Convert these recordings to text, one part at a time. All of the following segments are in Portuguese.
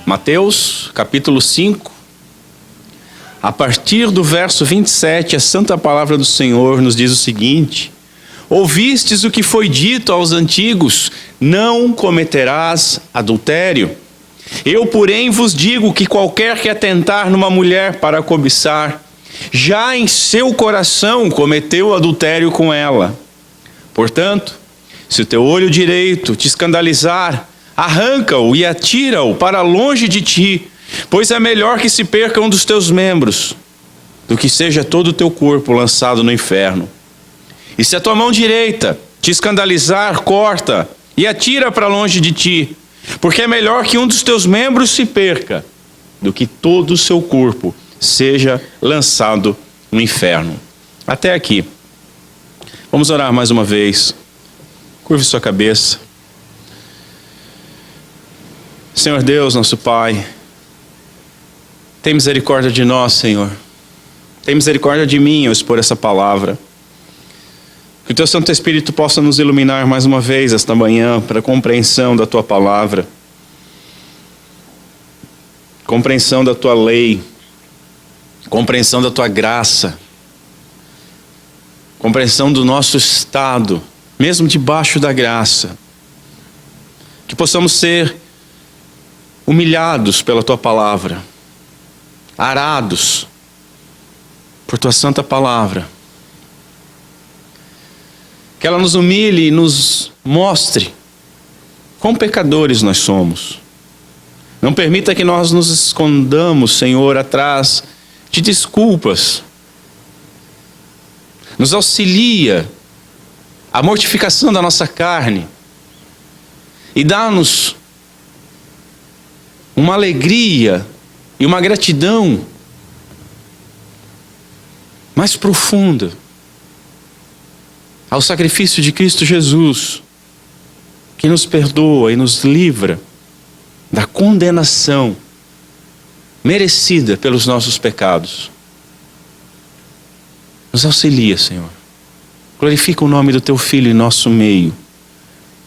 Mateus, capítulo 5, a partir do verso 27, a santa palavra do Senhor nos diz o seguinte: ouvistes o que foi dito aos antigos, não cometerás adultério. Eu, porém, vos digo que qualquer que atentar numa mulher para cobiçar, já em seu coração cometeu adultério com ela. Portanto, se o teu olho direito te escandalizar, arranca-o e atira-o para longe de ti, pois é melhor que se perca um dos teus membros, do que seja todo o teu corpo lançado no inferno. E se a tua mão direita te escandalizar, corta e atira para longe de ti, porque é melhor que um dos teus membros se perca, do que todo o seu corpo seja lançado no inferno. Até aqui. Vamos orar mais uma vez. Curve sua cabeça. Senhor Deus, nosso Pai, tem misericórdia de nós, Senhor. Tem misericórdia de mim ao expor essa palavra. Que o Teu Santo Espírito possa nos iluminar mais uma vez esta manhã para a compreensão da Tua palavra. Compreensão da Tua lei. Compreensão da Tua graça. Compreensão do nosso estado, mesmo debaixo da graça. Que possamos ser humilhados pela Tua palavra, arados por Tua santa palavra. Que ela nos humilhe e nos mostre quão pecadores nós somos. Não permita que nós nos escondamos, Senhor, atrás de desculpas. Nos auxilia a mortificação da nossa carne e dá-nos uma alegria e uma gratidão mais profunda ao sacrifício de Cristo Jesus, que nos perdoa e nos livra da condenação merecida pelos nossos pecados. Nos auxilia, Senhor. Glorifica o nome do Teu Filho em nosso meio.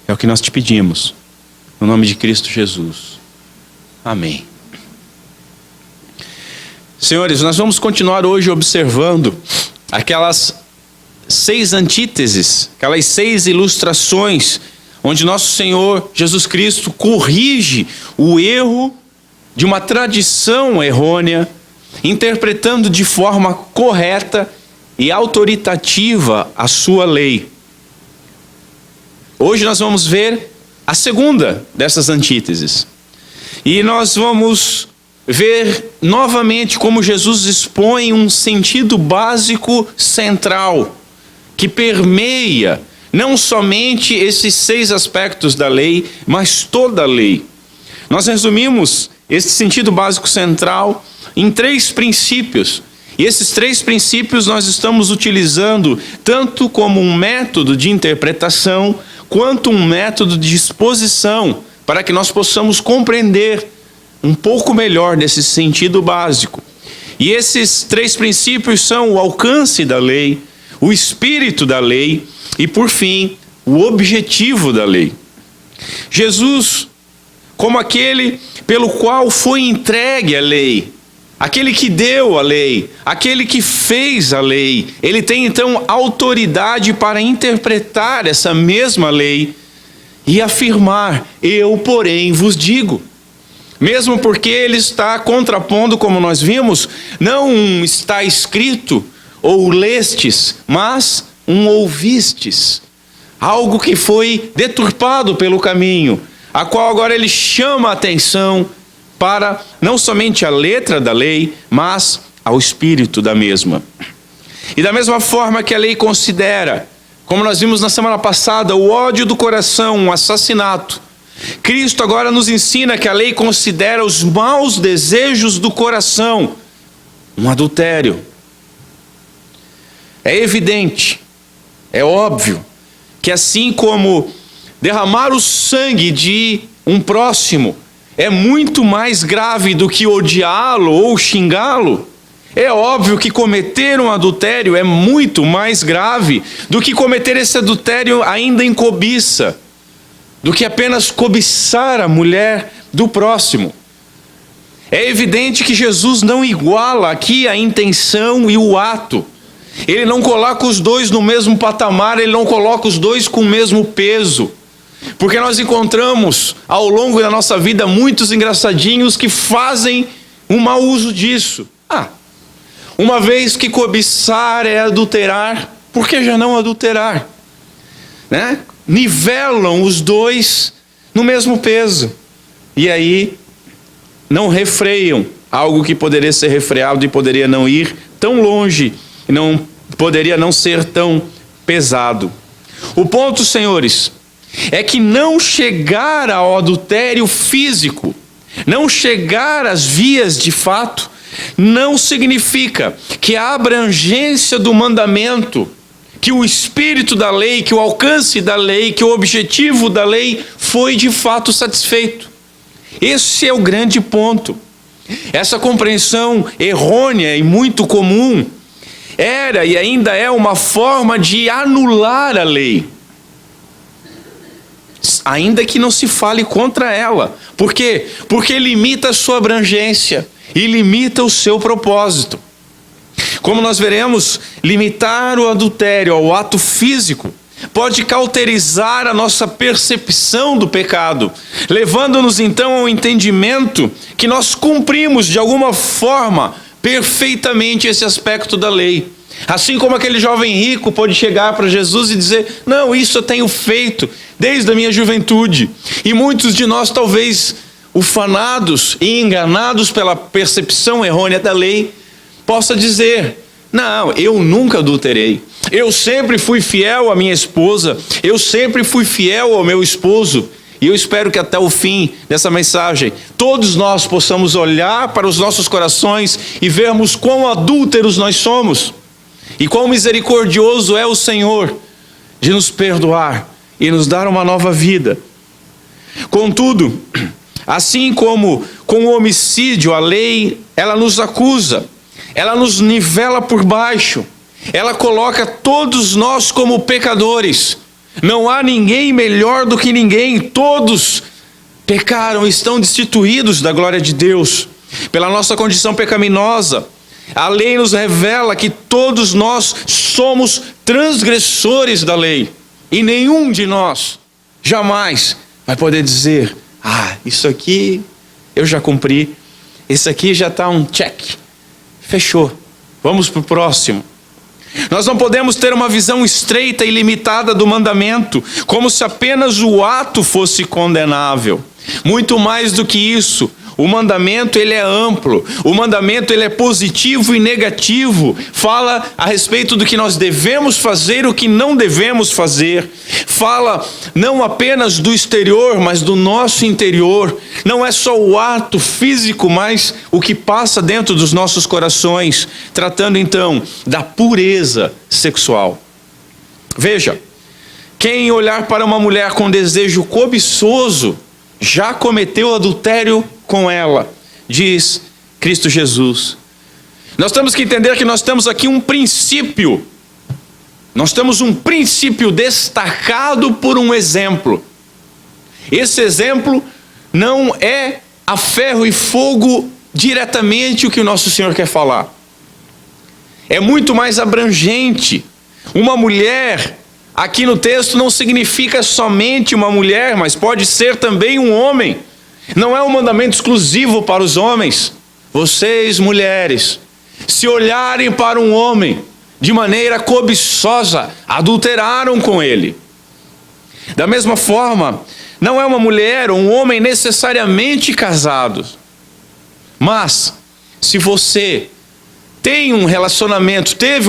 É o que nós te pedimos, no nome de Cristo Jesus. Amém. Senhores, nós vamos continuar hoje observando aquelas 6 antíteses, aquelas 6 ilustrações, onde nosso Senhor Jesus Cristo corrige o erro de uma tradição errônea, interpretando de forma correta e autoritativa a sua lei. Hoje nós vamos ver a segunda dessas antíteses. E nós vamos ver novamente como Jesus expõe um sentido básico central, que permeia não somente esses 6 aspectos da lei, mas toda a lei. Nós resumimos esse sentido básico central em 3 princípios. E esses 3 princípios nós estamos utilizando tanto como um método de interpretação, quanto um método de exposição, para que nós possamos compreender um pouco melhor desse sentido básico. E esses 3 princípios são o alcance da lei, o espírito da lei e, por fim, o objetivo da lei. Jesus, como aquele pelo qual foi entregue a lei, aquele que deu a lei, aquele que fez a lei, ele tem então autoridade para interpretar essa mesma lei e afirmar: eu, porém, vos digo. Mesmo porque ele está contrapondo, como nós vimos, não um está escrito ou lestes, mas um ouvistes. Algo que foi deturpado pelo caminho, a qual agora ele chama a atenção para não somente a letra da lei, mas ao espírito da mesma. E da mesma forma que a lei considera, como nós vimos na semana passada, o ódio do coração, um assassinato, Cristo agora nos ensina que a lei considera os maus desejos do coração, um adultério. É evidente, é óbvio, que assim como derramar o sangue de um próximo é muito mais grave do que odiá-lo ou xingá-lo, é óbvio que cometer um adultério é muito mais grave do que cometer esse adultério ainda em cobiça, do que apenas cobiçar a mulher do próximo. É evidente que Jesus não iguala aqui a intenção e o ato. Ele não coloca os dois no mesmo patamar, ele não coloca os dois com o mesmo peso. Porque nós encontramos ao longo da nossa vida muitos engraçadinhos que fazem um mau uso disso. Uma vez que cobiçar é adulterar, por que já não adulterar? Né? Nivelam os dois no mesmo peso. E aí não refreiam algo que poderia ser refreado e poderia não ir tão longe, não poderia não ser tão pesado. O ponto, senhores, é que não chegar ao adultério físico, não chegar às vias de fato, não significa que a abrangência do mandamento, que o espírito da lei, que o alcance da lei, que o objetivo da lei foi de fato satisfeito. Esse é o grande ponto. Essa compreensão errônea e muito comum era e ainda é uma forma de anular a lei, ainda que não se fale contra ela. Por quê? Porque limita a sua abrangência e limita o seu propósito. Como nós veremos, limitar o adultério ao ato físico pode cauterizar a nossa percepção do pecado, levando-nos então ao entendimento que nós cumprimos de alguma forma perfeitamente esse aspecto da lei. Assim como aquele jovem rico pode chegar para Jesus e dizer: não, isso eu tenho feito desde a minha juventude. E muitos de nós, talvez ufanados e enganados pela percepção errônea da lei, possa dizer: não, eu nunca adulterei, eu sempre fui fiel à minha esposa, eu sempre fui fiel ao meu esposo. E eu espero que até o fim dessa mensagem, todos nós possamos olhar para os nossos corações e vermos quão adúlteros nós somos. E quão misericordioso é o Senhor de nos perdoar e nos dar uma nova vida. Contudo, assim como com o homicídio, a lei, ela nos acusa, ela nos nivela por baixo, ela coloca todos nós como pecadores. Não há ninguém melhor do que ninguém, todos pecaram e estão destituídos da glória de Deus. Pela nossa condição pecaminosa, a lei nos revela que todos nós somos transgressores da lei. E nenhum de nós jamais vai poder dizer: isso aqui eu já cumpri, isso aqui já está um check, fechou, vamos para o próximo. Nós não podemos ter uma visão estreita e limitada do mandamento, como se apenas o ato fosse condenável. Muito mais do que isso, o mandamento ele é amplo, o mandamento ele é positivo e negativo, fala a respeito do que nós devemos fazer e o que não devemos fazer, fala não apenas do exterior, mas do nosso interior, não é só o ato físico, mas o que passa dentro dos nossos corações, tratando então da pureza sexual. Veja, quem olhar para uma mulher com desejo cobiçoso, já cometeu adultério com ela, diz Cristo Jesus. Nós temos que entender que nós temos aqui um princípio. Nós temos um princípio destacado por um exemplo. Esse exemplo não é a ferro e fogo diretamente o que o nosso Senhor quer falar. É muito mais abrangente. Uma mulher, aqui no texto, não significa somente uma mulher, mas pode ser também um homem. Não é um mandamento exclusivo para os homens. Vocês, mulheres, se olharem para um homem de maneira cobiçosa, adulteraram com ele. Da mesma forma, não é uma mulher ou um homem necessariamente casados. Mas, se você teve um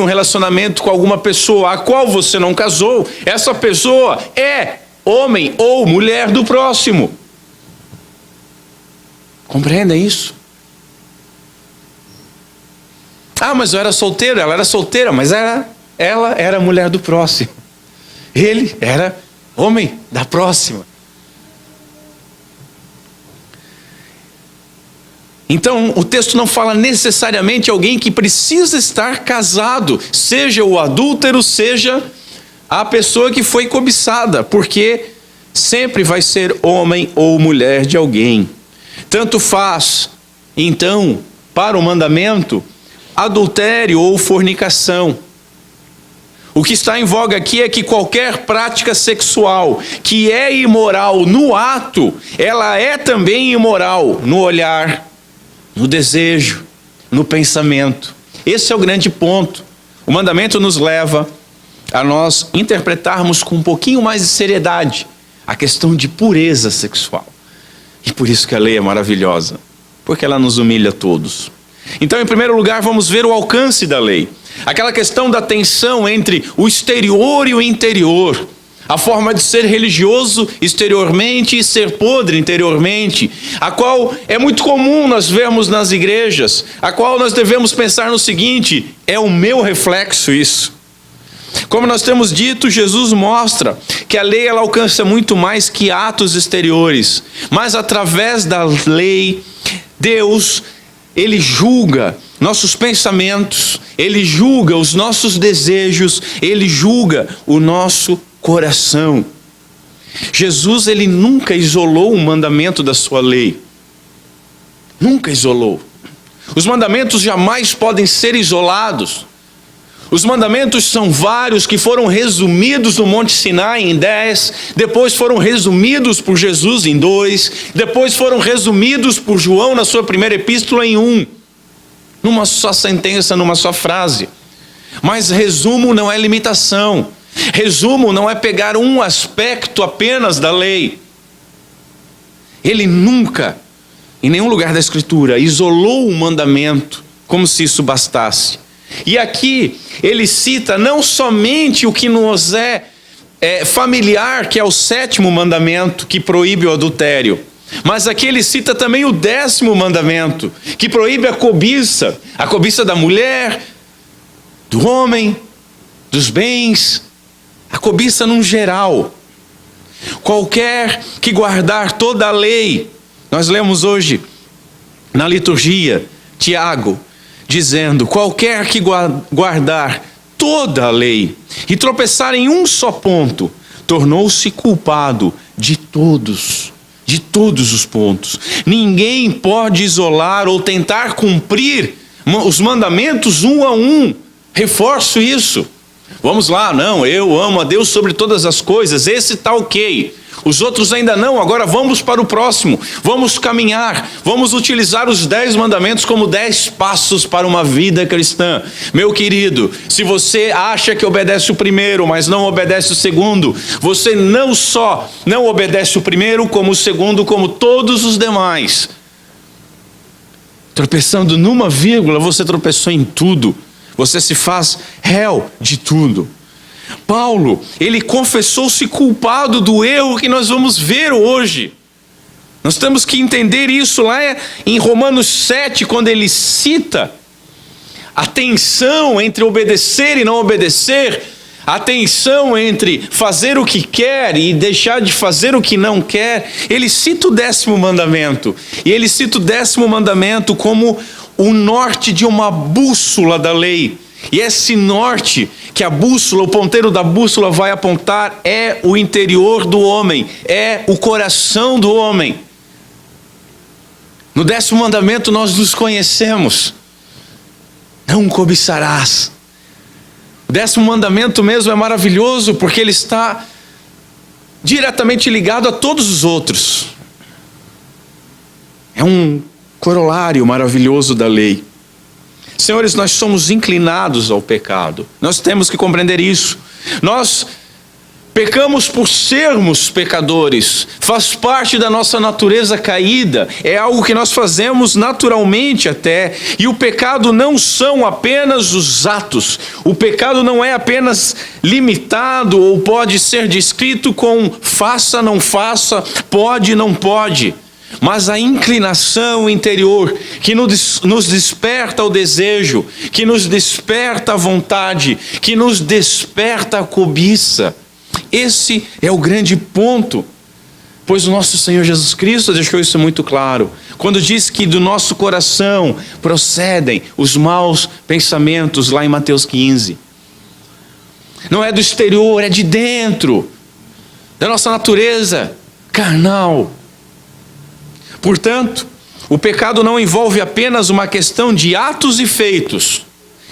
relacionamento com alguma pessoa a qual você não casou, essa pessoa é homem ou mulher do próximo. Compreendem isso? Mas eu era solteiro, ela era solteira, mas ela era mulher do próximo. Ele era homem da próxima. Então, o texto não fala necessariamente alguém que precisa estar casado, seja o adúltero, seja a pessoa que foi cobiçada, porque sempre vai ser homem ou mulher de alguém. Tanto faz então, para o mandamento, adultério ou fornicação. O que está em voga aqui é que qualquer prática sexual que é imoral no ato, ela é também imoral no olhar, no desejo, no pensamento. Esse é o grande ponto. O mandamento nos leva a nós interpretarmos com um pouquinho mais de seriedade a questão de pureza sexual. E por isso que a lei é maravilhosa, porque ela nos humilha a todos. Então, em primeiro lugar, vamos ver o alcance da lei. Aquela questão da tensão entre o exterior e o interior. A forma de ser religioso exteriormente e ser podre interiormente, a qual é muito comum nós vermos nas igrejas, a qual nós devemos pensar no seguinte: é o meu reflexo isso. Como nós temos dito, Jesus mostra que a lei ela alcança muito mais que atos exteriores, mas através da lei, Deus, Ele julga nossos pensamentos, Ele julga os nossos desejos, Ele julga o nosso coração. Jesus, Ele nunca isolou um mandamento da sua lei. Nunca isolou. Os mandamentos jamais podem ser isolados. Os mandamentos são vários que foram resumidos no Monte Sinai em 10, depois foram resumidos por Jesus em 2, depois foram resumidos por João na sua primeira epístola em 1, numa só sentença, numa só frase. Mas resumo não é limitação. Resumo não é pegar um aspecto apenas da lei. Ele nunca, em nenhum lugar da Escritura, isolou um mandamento como se isso bastasse. E aqui ele cita não somente o que nos é familiar, que é o 7º mandamento, que proíbe o adultério, mas aqui ele cita também o 10º mandamento, que proíbe a cobiça da mulher, do homem, dos bens, a cobiça num geral. Qualquer que guardar toda a lei, nós lemos hoje na liturgia, Tiago, dizendo: qualquer que guardar toda a lei e tropeçar em um só ponto, tornou-se culpado de todos os pontos. Ninguém pode isolar ou tentar cumprir os mandamentos um a um. Reforço isso. Vamos lá, não, eu amo a Deus sobre todas as coisas, esse está ok. Os outros ainda não, agora vamos para o próximo. Vamos caminhar, vamos utilizar os 10 mandamentos como 10 passos para uma vida cristã. Meu querido, se você acha que obedece o primeiro, mas não obedece o segundo, você não só não obedece o primeiro, como o segundo, como todos os demais. Tropeçando numa vírgula, você tropeçou em tudo. Você se faz réu de tudo. Paulo, ele confessou-se culpado do erro que nós vamos ver hoje. Nós temos que entender isso lá em Romanos 7, quando ele cita a tensão entre obedecer e não obedecer, a tensão entre fazer o que quer e deixar de fazer o que não quer. Ele cita o 10º mandamento, e ele cita o 10º mandamento como o norte de uma bússola da lei. E esse norte que a bússola, o ponteiro da bússola vai apontar é o interior do homem, é o coração do homem. No 10º mandamento nós nos conhecemos. Não cobiçarás. O 10º mandamento mesmo é maravilhoso porque ele está diretamente ligado a todos os outros. É um corolário maravilhoso da lei. Senhores, nós somos inclinados ao pecado. Nós temos que compreender isso. Nós pecamos por sermos pecadores. Faz parte da nossa natureza caída. É algo que nós fazemos naturalmente até. E o pecado não são apenas os atos. O pecado não é apenas limitado ou pode ser descrito com faça, não faça, pode, não pode. Mas a inclinação interior que nos desperta o desejo, que nos desperta a vontade, que nos desperta a cobiça. Esse é o grande ponto, pois o nosso Senhor Jesus Cristo deixou isso muito claro, quando diz que do nosso coração procedem os maus pensamentos, lá em Mateus 15. Não é do exterior, é de dentro, da nossa natureza carnal. Portanto, o pecado não envolve apenas uma questão de atos e feitos,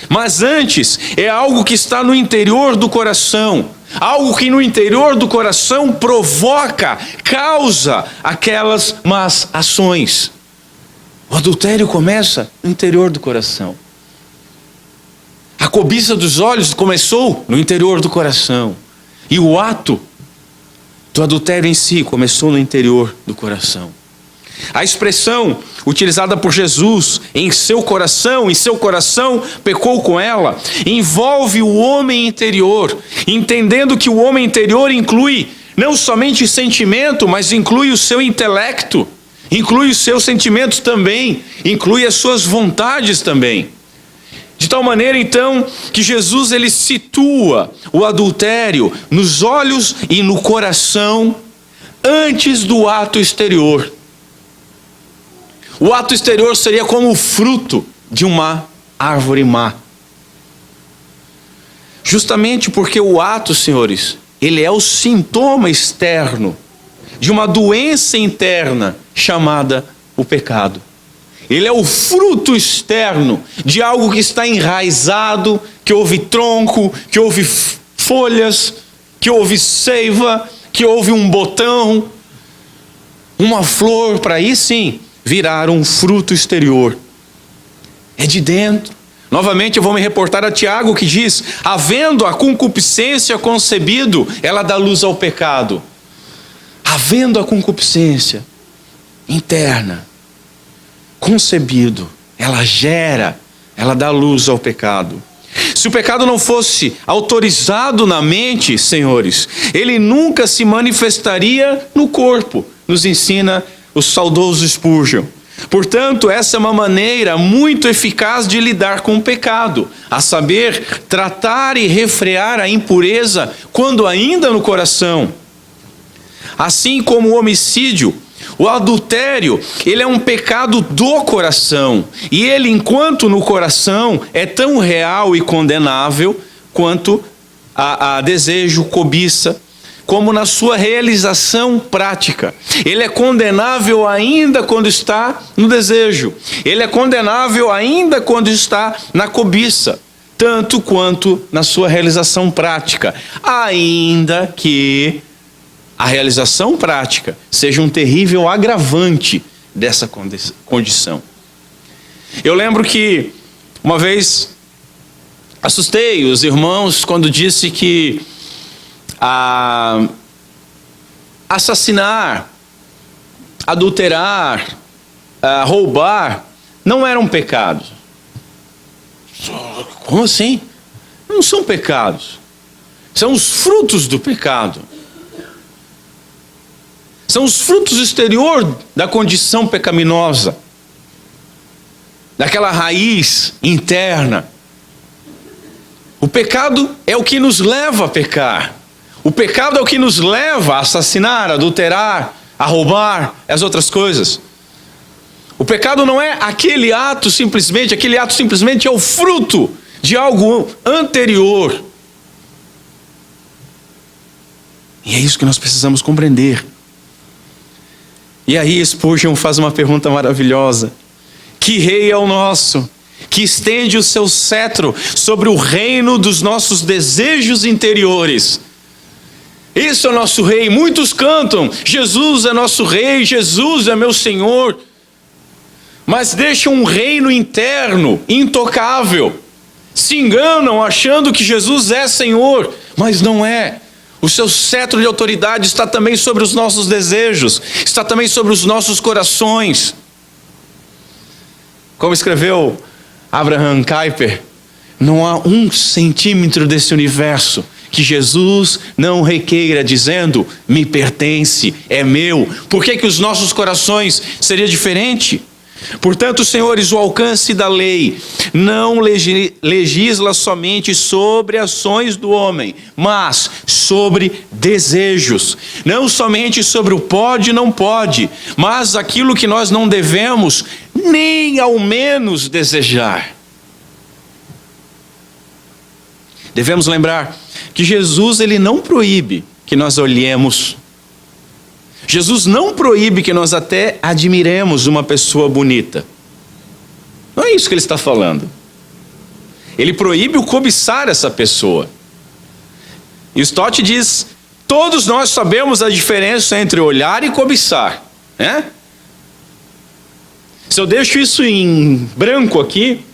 mas antes é algo que está no interior do coração, algo que no interior do coração provoca, causa aquelas más ações. O adultério começa no interior do coração. A cobiça dos olhos começou no interior do coração. E o ato do adultério em si começou no interior do coração. A expressão utilizada por Jesus, em seu coração pecou com ela, envolve o homem interior, entendendo que o homem interior inclui não somente sentimento, mas inclui o seu intelecto, inclui os seus sentimentos também, inclui as suas vontades também. De tal maneira, então, que Jesus ele situa o adultério nos olhos e no coração antes do ato exterior. O ato exterior seria como o fruto de uma árvore má. Justamente porque o ato, senhores, ele é o sintoma externo de uma doença interna chamada o pecado. Ele é o fruto externo de algo que está enraizado, que houve tronco, que houve folhas, que houve seiva, que houve um botão, uma flor, para aí sim virar um fruto exterior. É de dentro. Novamente eu vou me reportar a Tiago, que diz: havendo a concupiscência concebido, ela dá luz ao pecado. Havendo a concupiscência interna concebido, ela gera, ela dá luz ao pecado. Se o pecado não fosse autorizado na mente, senhores, ele nunca se manifestaria no corpo, nos ensina o saudoso Spurgeon. Portanto, essa é uma maneira muito eficaz de lidar com o pecado, a saber, tratar e refrear a impureza quando ainda no coração. Assim como o homicídio, o adultério, ele é um pecado do coração, e ele, enquanto no coração, é tão real e condenável quanto a desejo, cobiça, como na sua realização prática. Ele é condenável ainda quando está no desejo. Ele é condenável ainda quando está na cobiça, tanto quanto na sua realização prática, ainda que a realização prática seja um terrível agravante dessa condição. Eu lembro que uma vez assustei os irmãos quando disse que assassinar, adulterar, roubar não eram pecados. Como assim? Não são pecados. São os frutos do pecado. São os frutos exterior da condição pecaminosa, daquela raiz interna. O pecado é o que nos leva a pecar. O pecado é o que nos leva a assassinar, a adulterar, a roubar, as outras coisas. O pecado não é aquele ato simplesmente é o fruto de algo anterior. E é isso que nós precisamos compreender. E aí Spurgeon faz uma pergunta maravilhosa: que rei é o nosso, que estende o seu cetro sobre o reino dos nossos desejos interiores? Esse é o nosso rei. Muitos cantam: Jesus é nosso rei, Jesus é meu Senhor. Mas deixam um reino interno, intocável. Se enganam achando que Jesus é Senhor, mas não é. O seu cetro de autoridade está também sobre os nossos desejos, está também sobre os nossos corações. Como escreveu Abraham Kuyper, não há 1 centímetro desse universo que Jesus não requeira, dizendo: me pertence, é meu. Por que os nossos corações seria diferente? Portanto, senhores, o alcance da lei não legisla somente sobre ações do homem, mas sobre desejos. Não somente sobre o pode e não pode, mas aquilo que nós não devemos nem ao menos desejar. Devemos lembrar que Jesus ele não proíbe que nós olhemos. Jesus não proíbe que nós até admiremos uma pessoa bonita. Não é isso que ele está falando. Ele proíbe o cobiçar essa pessoa. E Stott diz: todos nós sabemos a diferença entre olhar e cobiçar, né? Se eu deixo isso em branco aqui,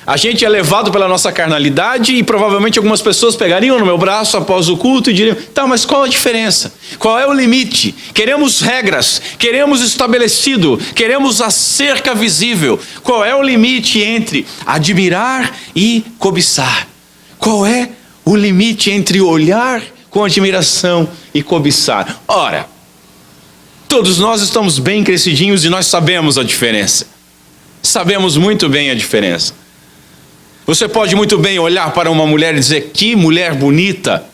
a gente é levado pela nossa carnalidade e provavelmente algumas pessoas pegariam no meu braço após o culto e diriam: tá, mas qual a diferença? Qual é o limite? Queremos regras, queremos estabelecido, queremos a cerca visível. Qual é o limite entre admirar e cobiçar? Qual é o limite entre olhar com admiração e cobiçar? Ora, todos nós estamos bem crescidinhos e nós sabemos a diferença. Sabemos muito bem a diferença. Você pode muito bem olhar para uma mulher e dizer: que mulher bonita,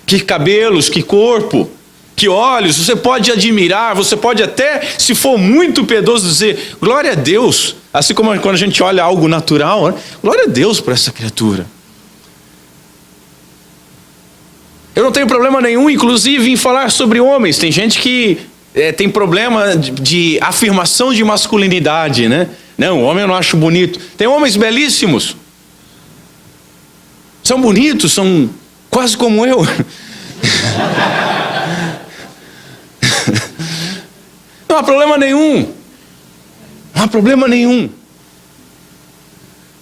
que cabelos, que corpo, que olhos. Você pode admirar, você pode até, se for muito piedoso, dizer: glória a Deus. Assim como quando a gente olha algo natural, né? Glória a Deus por essa criatura. Eu não tenho problema nenhum, inclusive, em falar sobre homens. Tem gente que tem problema de afirmação de masculinidade, né? Não, o homem eu não acho bonito. Tem homens belíssimos. São bonitos, são quase como eu. Não há problema nenhum. Não há problema nenhum.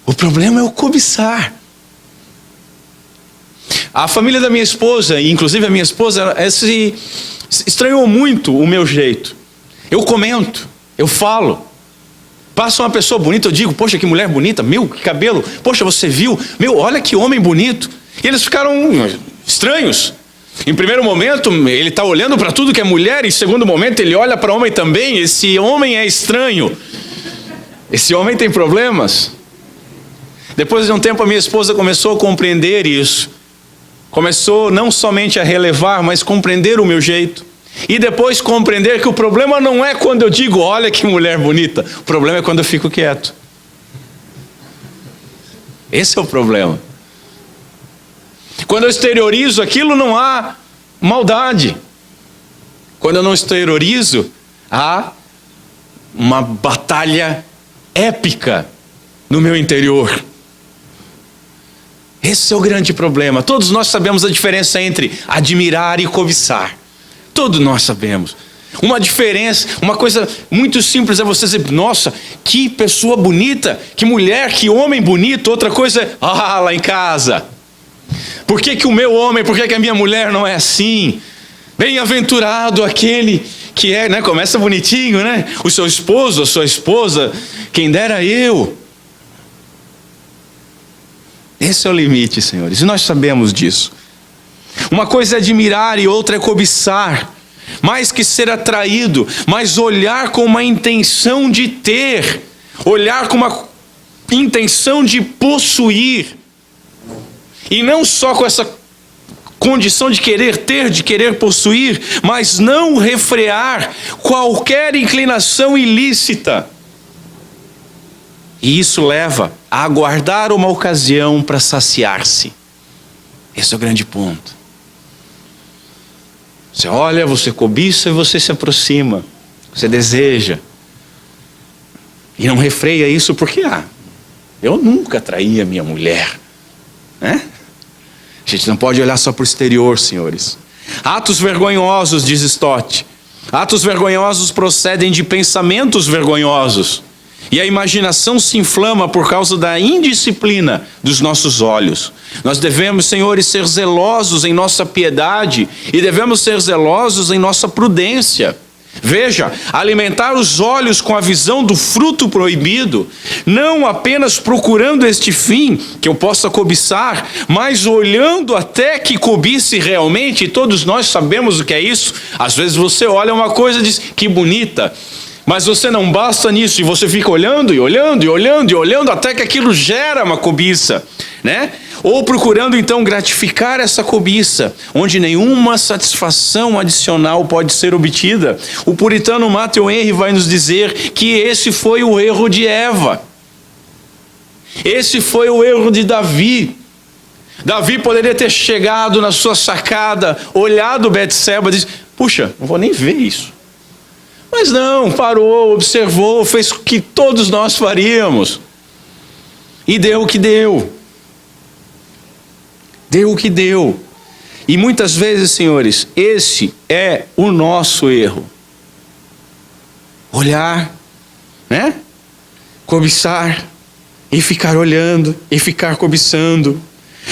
O problema é o cobiçar. A família da minha esposa, e inclusive a minha esposa, se estranhou muito o meu jeito. Eu comento, eu falo. Passa uma pessoa bonita, eu digo: poxa, que mulher bonita, meu, que cabelo, poxa, você viu? Meu, olha que homem bonito. E eles ficaram estranhos. Em primeiro momento, ele está olhando para tudo que é mulher, em segundo momento, ele olha para homem também. Esse homem é estranho. Esse homem tem problemas. Depois de um tempo, a minha esposa começou a compreender isso. Começou não somente a relevar, mas compreender o meu jeito. E depois compreender que o problema não é quando eu digo: olha que mulher bonita. O problema é quando eu fico quieto. Esse é o problema. Quando eu exteriorizo aquilo, não há maldade. Quando eu não exteriorizo, há uma batalha épica no meu interior. Esse é o grande problema. Todos nós sabemos a diferença entre admirar e cobiçar. Todos nós sabemos. Uma diferença, uma coisa muito simples é você dizer: nossa, que pessoa bonita, que mulher, que homem bonito. Outra coisa é: ah, lá em casa. Por que o meu homem, por que a minha mulher não é assim? Bem-aventurado aquele que é, né? Começa bonitinho, né? O seu esposo, a sua esposa, quem dera eu. Esse é o limite, senhores, e nós sabemos disso. Uma coisa é admirar e outra é cobiçar. Mais que ser atraído, mas olhar com uma intenção de ter. Olhar com uma intenção de possuir. E não só com essa condição de querer ter, de querer possuir, mas não refrear qualquer inclinação ilícita. E isso leva a aguardar uma ocasião para saciar-se. Esse é o grande ponto. Você olha, você cobiça e você se aproxima. Você deseja. E não refreia isso porque, eu nunca traí a minha mulher. Né? A gente não pode olhar só para o exterior, senhores. Atos vergonhosos, diz Stott. Atos vergonhosos procedem de pensamentos vergonhosos. E a imaginação se inflama por causa da indisciplina dos nossos olhos. Nós devemos, senhores, ser zelosos em nossa piedade e devemos ser zelosos em nossa prudência. Veja, alimentar os olhos com a visão do fruto proibido, não apenas procurando este fim, que eu possa cobiçar, mas olhando até que cobice realmente, e todos nós sabemos o que é isso. Às vezes você olha uma coisa e diz: que bonita. Mas você não basta nisso, e você fica olhando e olhando e olhando e olhando até que aquilo gera uma cobiça, né? Ou procurando então gratificar essa cobiça, onde nenhuma satisfação adicional pode ser obtida. O puritano Matthew Henry vai nos dizer que esse foi o erro de Eva. Esse foi o erro de Davi. Davi poderia ter chegado na sua sacada, olhado Betseba e disse: puxa, não vou nem ver isso. Mas não, parou, observou, fez o que todos nós faríamos. E deu o que deu. Deu o que deu. E muitas vezes, senhores, esse é o nosso erro. Olhar, né? Cobiçar, e ficar olhando, e ficar cobiçando.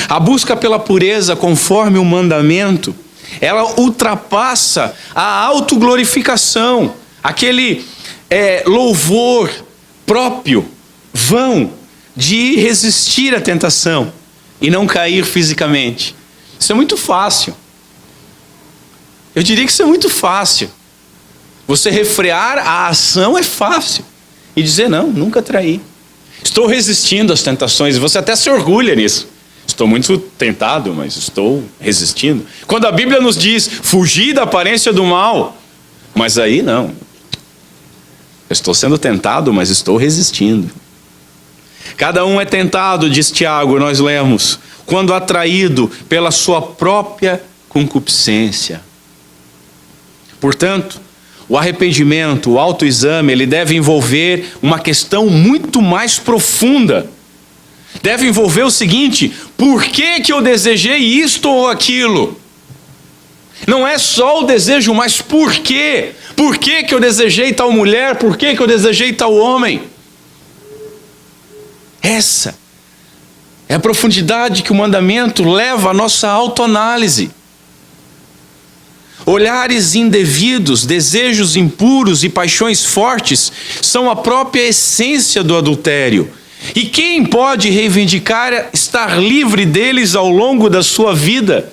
A busca pela pureza conforme o mandamento, ela ultrapassa a autoglorificação, aquele louvor próprio, vão, de resistir à tentação e não cair fisicamente. Isso é muito fácil. Eu diria que isso é muito fácil. Você refrear a ação é fácil. E dizer, não, nunca traí. Estou resistindo às tentações. Você até se orgulha nisso. Estou muito tentado, mas estou resistindo. Quando a Bíblia nos diz, fugir da aparência do mal. Mas aí não. Eu estou sendo tentado, mas estou resistindo. Cada um é tentado, diz Tiago, nós lemos, quando atraído pela sua própria concupiscência. Portanto, o arrependimento, o autoexame, ele deve envolver uma questão muito mais profunda. Deve envolver o seguinte: por que eu desejei isto ou aquilo? Não é só o desejo, mas por quê? Por que eu desejei tal mulher? Por que eu desejei tal homem? Essa é a profundidade que o mandamento leva à nossa autoanálise. Olhares indevidos, desejos impuros e paixões fortes são a própria essência do adultério. E quem pode reivindicar estar livre deles ao longo da sua vida?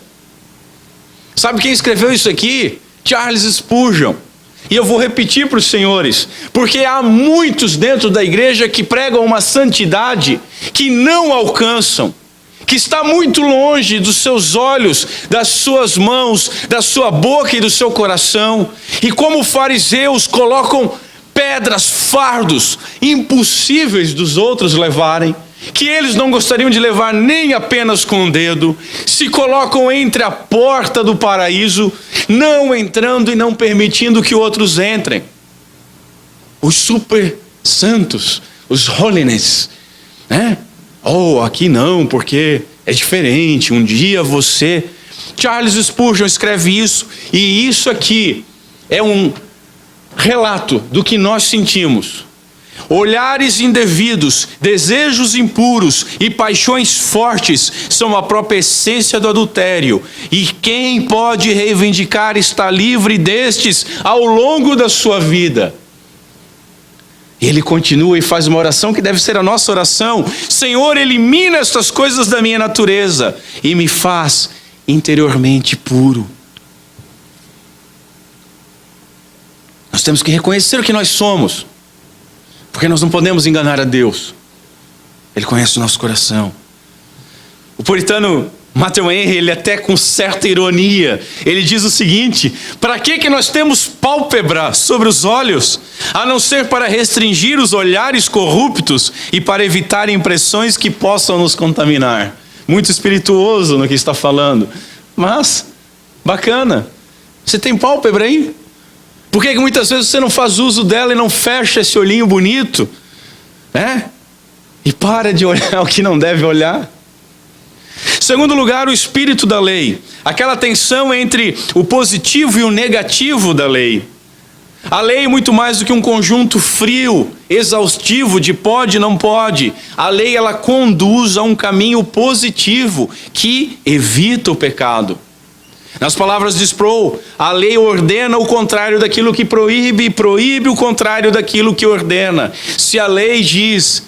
Sabe quem escreveu isso aqui? Charles Spurgeon. E eu vou repetir para os senhores, porque há muitos dentro da igreja que pregam uma santidade que não alcançam, que está muito longe dos seus olhos, das suas mãos, da sua boca e do seu coração. E como fariseus colocam pedras, fardos impossíveis dos outros levarem, que eles não gostariam de levar nem apenas com o dedo, se colocam entre a porta do paraíso, não entrando e não permitindo que outros entrem. Os super santos, os holiness, né? Oh, aqui não, porque é diferente, um dia você... Charles Spurgeon escreve isso, e isso aqui é um relato do que nós sentimos. Olhares indevidos, desejos impuros e paixões fortes são a própria essência do adultério. E quem pode reivindicar estar livre destes ao longo da sua vida? Ele continua e faz uma oração que deve ser a nossa oração: Senhor, elimina estas coisas da minha natureza e me faz interiormente puro. Nós temos que reconhecer o que nós somos, porque nós não podemos enganar a Deus. Ele conhece o nosso coração. O puritano Matthew Henry, ele até com certa ironia, ele diz o seguinte: para que nós temos pálpebra sobre os olhos, a não ser para restringir os olhares corruptos e para evitar impressões que possam nos contaminar? Muito espirituoso no que está falando, mas bacana. Você tem pálpebra aí? Por que muitas vezes você não faz uso dela e não fecha esse olhinho bonito, né? E para de olhar o que não deve olhar? Segundo lugar, o espírito da lei, aquela tensão entre o positivo e o negativo da lei. A lei é muito mais do que um conjunto frio, exaustivo de pode e não pode. A lei, ela conduz a um caminho positivo que evita o pecado. Nas palavras de Sproul, a lei ordena o contrário daquilo que proíbe e proíbe o contrário daquilo que ordena. Se a lei diz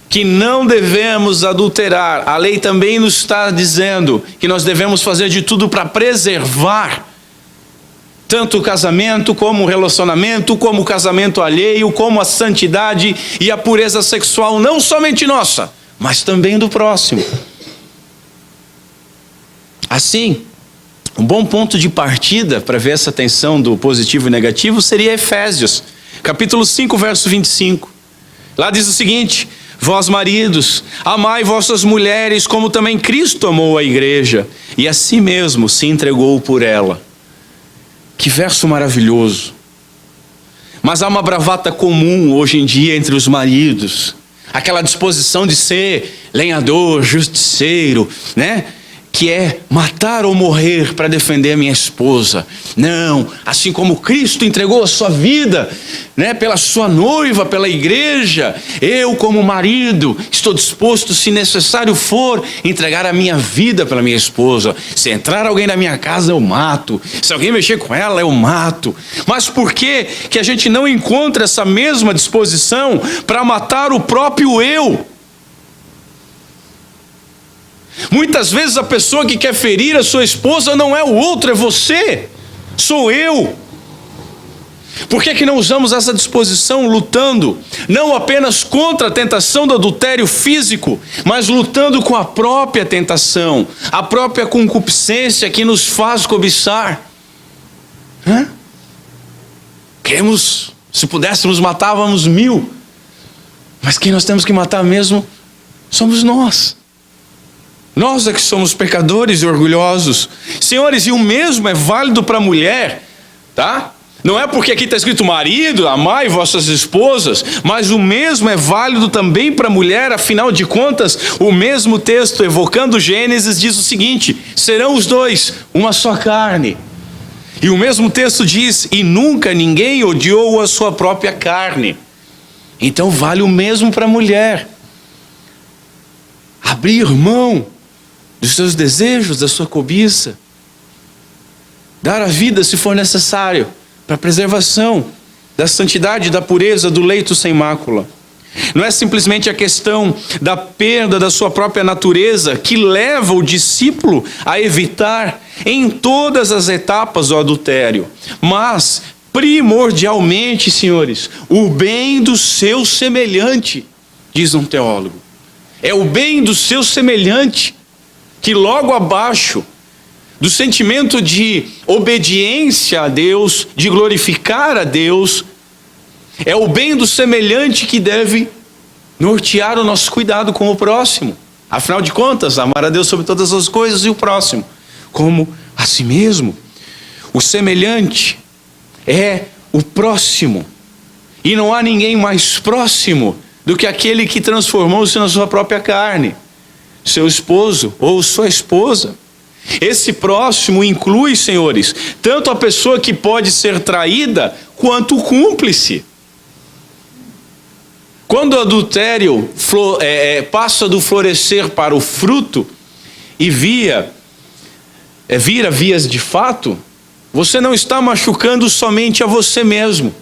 que não devemos adulterar, a lei também nos está dizendo que nós devemos fazer de tudo para preservar tanto o casamento, como o relacionamento, como o casamento alheio, como a santidade e a pureza sexual, não somente nossa, mas também do próximo. Assim, um bom ponto de partida para ver essa tensão do positivo e negativo seria Efésios, capítulo 5, verso 25. Lá diz o seguinte: vós maridos, amai vossas mulheres como também Cristo amou a igreja e a si mesmo se entregou por ela. Que verso maravilhoso. Mas há uma bravata comum hoje em dia entre os maridos. Aquela disposição de ser lenhador, justiceiro, né? Que é matar ou morrer para defender a minha esposa. Não, assim como Cristo entregou a sua vida, né, pela sua noiva, pela igreja, eu como marido estou disposto, se necessário for, entregar a minha vida pela minha esposa. Se entrar alguém na minha casa, eu mato. Se alguém mexer com ela, eu mato. Mas por que a gente não encontra essa mesma disposição para matar o próprio eu? Muitas vezes a pessoa que quer ferir a sua esposa não é o outro, é você, sou eu. Por que não usamos essa disposição lutando, não apenas contra a tentação do adultério físico, mas lutando com a própria tentação, a própria concupiscência que nos faz cobiçar? Queremos, se pudéssemos matávamos 1000, mas quem nós temos que matar mesmo somos nós. Nós é que somos pecadores e orgulhosos. Senhores, e o mesmo é válido para a mulher, tá? Não é porque aqui está escrito marido, amai vossas esposas, mas o mesmo é válido também para a mulher. Afinal de contas, o mesmo texto evocando Gênesis diz o seguinte: serão os dois uma só carne. E o mesmo texto diz: e nunca ninguém odiou a sua própria carne. Então vale o mesmo para a mulher. Abrir mão dos seus desejos, da sua cobiça. Dar a vida, se for necessário, para a preservação da santidade, da pureza, do leito sem mácula. Não é simplesmente a questão da perda da sua própria natureza que leva o discípulo a evitar em todas as etapas o adultério, mas primordialmente, senhores, o bem do seu semelhante, diz um teólogo. É o bem do seu semelhante que logo abaixo do sentimento de obediência a Deus, de glorificar a Deus, é o bem do semelhante que deve nortear o nosso cuidado com o próximo. Afinal de contas, amar a Deus sobre todas as coisas e o próximo como a si mesmo. O semelhante é o próximo, e não há ninguém mais próximo do que aquele que transformou-se na sua própria carne, seu esposo ou sua esposa. Esse próximo inclui, senhores, tanto a pessoa que pode ser traída, quanto o cúmplice. Quando o adultério passa do florescer para o fruto, e vira vias de fato, você não está machucando somente a você mesmo.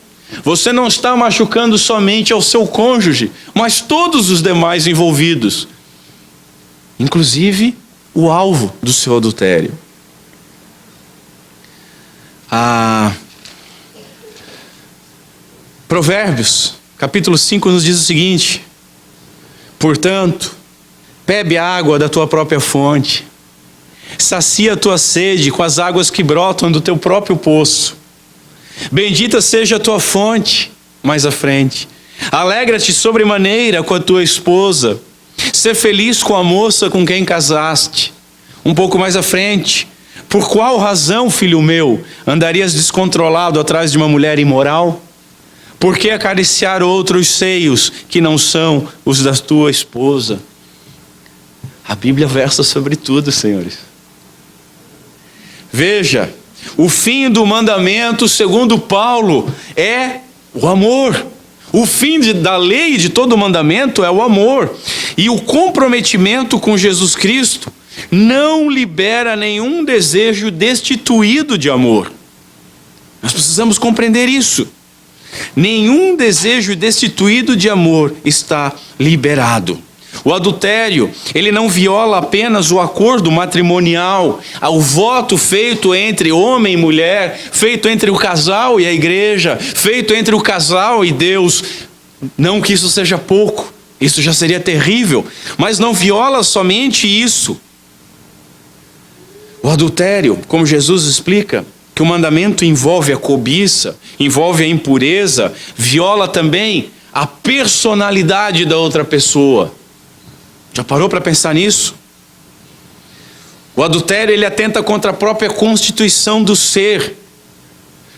Você não está machucando somente ao seu cônjuge, mas todos os demais envolvidos. Inclusive o alvo do seu adultério. Provérbios, capítulo 5, nos diz o seguinte: portanto, bebe a água da tua própria fonte, sacia a tua sede com as águas que brotam do teu próprio poço. Bendita seja a tua fonte, mais à frente. Alegra-te sobremaneira com a tua esposa. Ser feliz com a moça com quem casaste. Um pouco mais à frente. Por qual razão, filho meu, andarias descontrolado atrás de uma mulher imoral? Por que acariciar outros seios que não são os da tua esposa? A Bíblia versa sobre tudo, senhores. Veja, o fim do mandamento, segundo Paulo, é o amor. O fim da lei de todo mandamento é o amor. E o comprometimento com Jesus Cristo não libera nenhum desejo destituído de amor. Nós precisamos compreender isso. Nenhum desejo destituído de amor está liberado. O adultério, ele não viola apenas o acordo matrimonial, o voto feito entre homem e mulher, feito entre o casal e a igreja, feito entre o casal e Deus. Não que isso seja pouco, isso já seria terrível, mas não viola somente isso. O adultério, como Jesus explica, que o mandamento envolve a cobiça, envolve a impureza, viola também a personalidade da outra pessoa. Já parou para pensar nisso? O adultério, ele atenta contra a própria constituição do ser.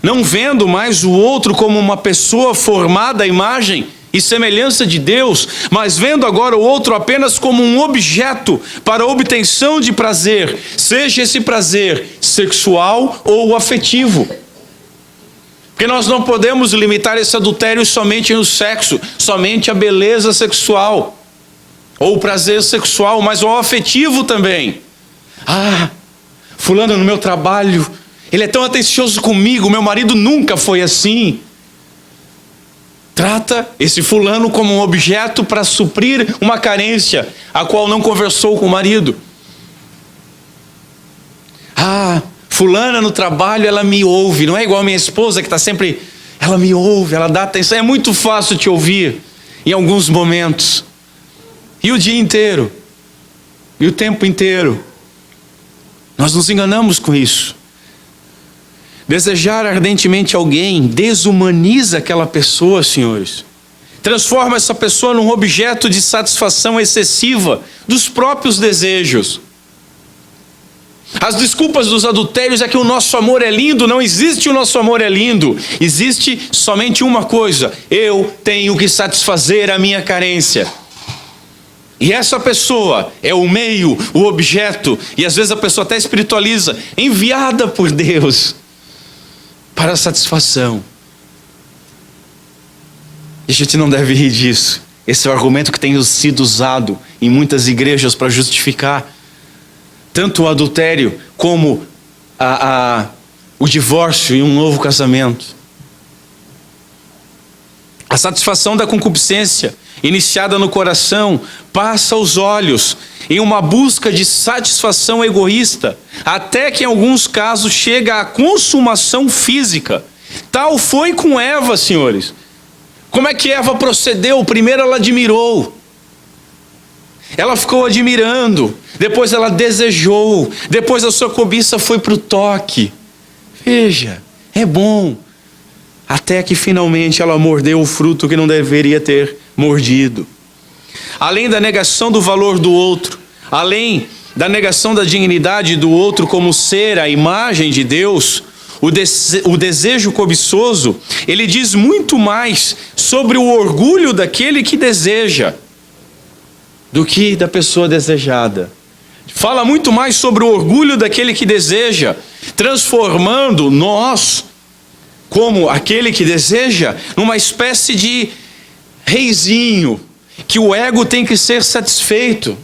não vendo mais o outro como uma pessoa formada à imagem e semelhança de Deus, mas vendo agora o outro apenas como um objeto para a obtenção de prazer, seja esse prazer sexual ou afetivo. Porque nós não podemos limitar esse adultério somente no sexo, somente à beleza sexual, ou o prazer sexual, mas ao afetivo também. Fulano no meu trabalho, ele é tão atencioso comigo, meu marido nunca foi assim. Trata esse fulano como um objeto para suprir uma carência, a qual não conversou com o marido. Fulana no trabalho, ela me ouve, não é igual a minha esposa que está sempre, ela me ouve, ela dá atenção, é muito fácil te ouvir em alguns momentos. E o dia inteiro, e o tempo inteiro, nós nos enganamos com isso. Desejar ardentemente alguém desumaniza aquela pessoa, senhores. Transforma essa pessoa num objeto de satisfação excessiva dos próprios desejos. As desculpas dos adultérios é que o nosso amor é lindo. Não existe o nosso amor é lindo. Existe somente uma coisa: eu tenho que satisfazer a minha carência. E essa pessoa é o meio, o objeto, e às vezes a pessoa até espiritualiza, enviada por Deus para a satisfação. E a gente não deve rir disso. Esse é o argumento que tem sido usado em muitas igrejas para justificar tanto o adultério como o divórcio e um novo casamento. A satisfação da concupiscência, iniciada no coração, passa aos olhos em uma busca de satisfação egoísta, até que em alguns casos chega à consumação física. Tal foi com Eva, senhores. Como é que Eva procedeu? Primeiro ela admirou. Ela ficou admirando. Depois ela desejou. Depois a sua cobiça foi para o toque. Veja, é bom. Até que finalmente ela mordeu o fruto que não deveria ter mordido. Além da negação do valor do outro, além da negação da dignidade do outro como ser a imagem de Deus, o desejo cobiçoso, ele diz muito mais sobre o orgulho daquele que deseja do que da pessoa desejada. Fala muito mais sobre o orgulho daquele que deseja, transformando nós, como aquele que deseja, numa espécie de reizinho, que o ego tem que ser satisfeito.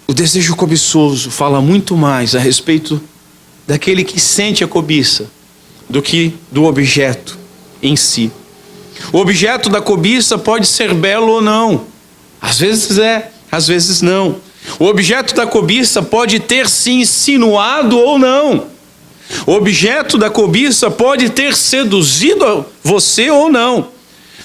O desejo cobiçoso fala muito mais a respeito daquele que sente a cobiça do que do objeto em si. O objeto da cobiça pode ser belo ou não. Às vezes é, às vezes não. O objeto da cobiça pode ter se insinuado ou não. O objeto da cobiça pode ter seduzido você ou não.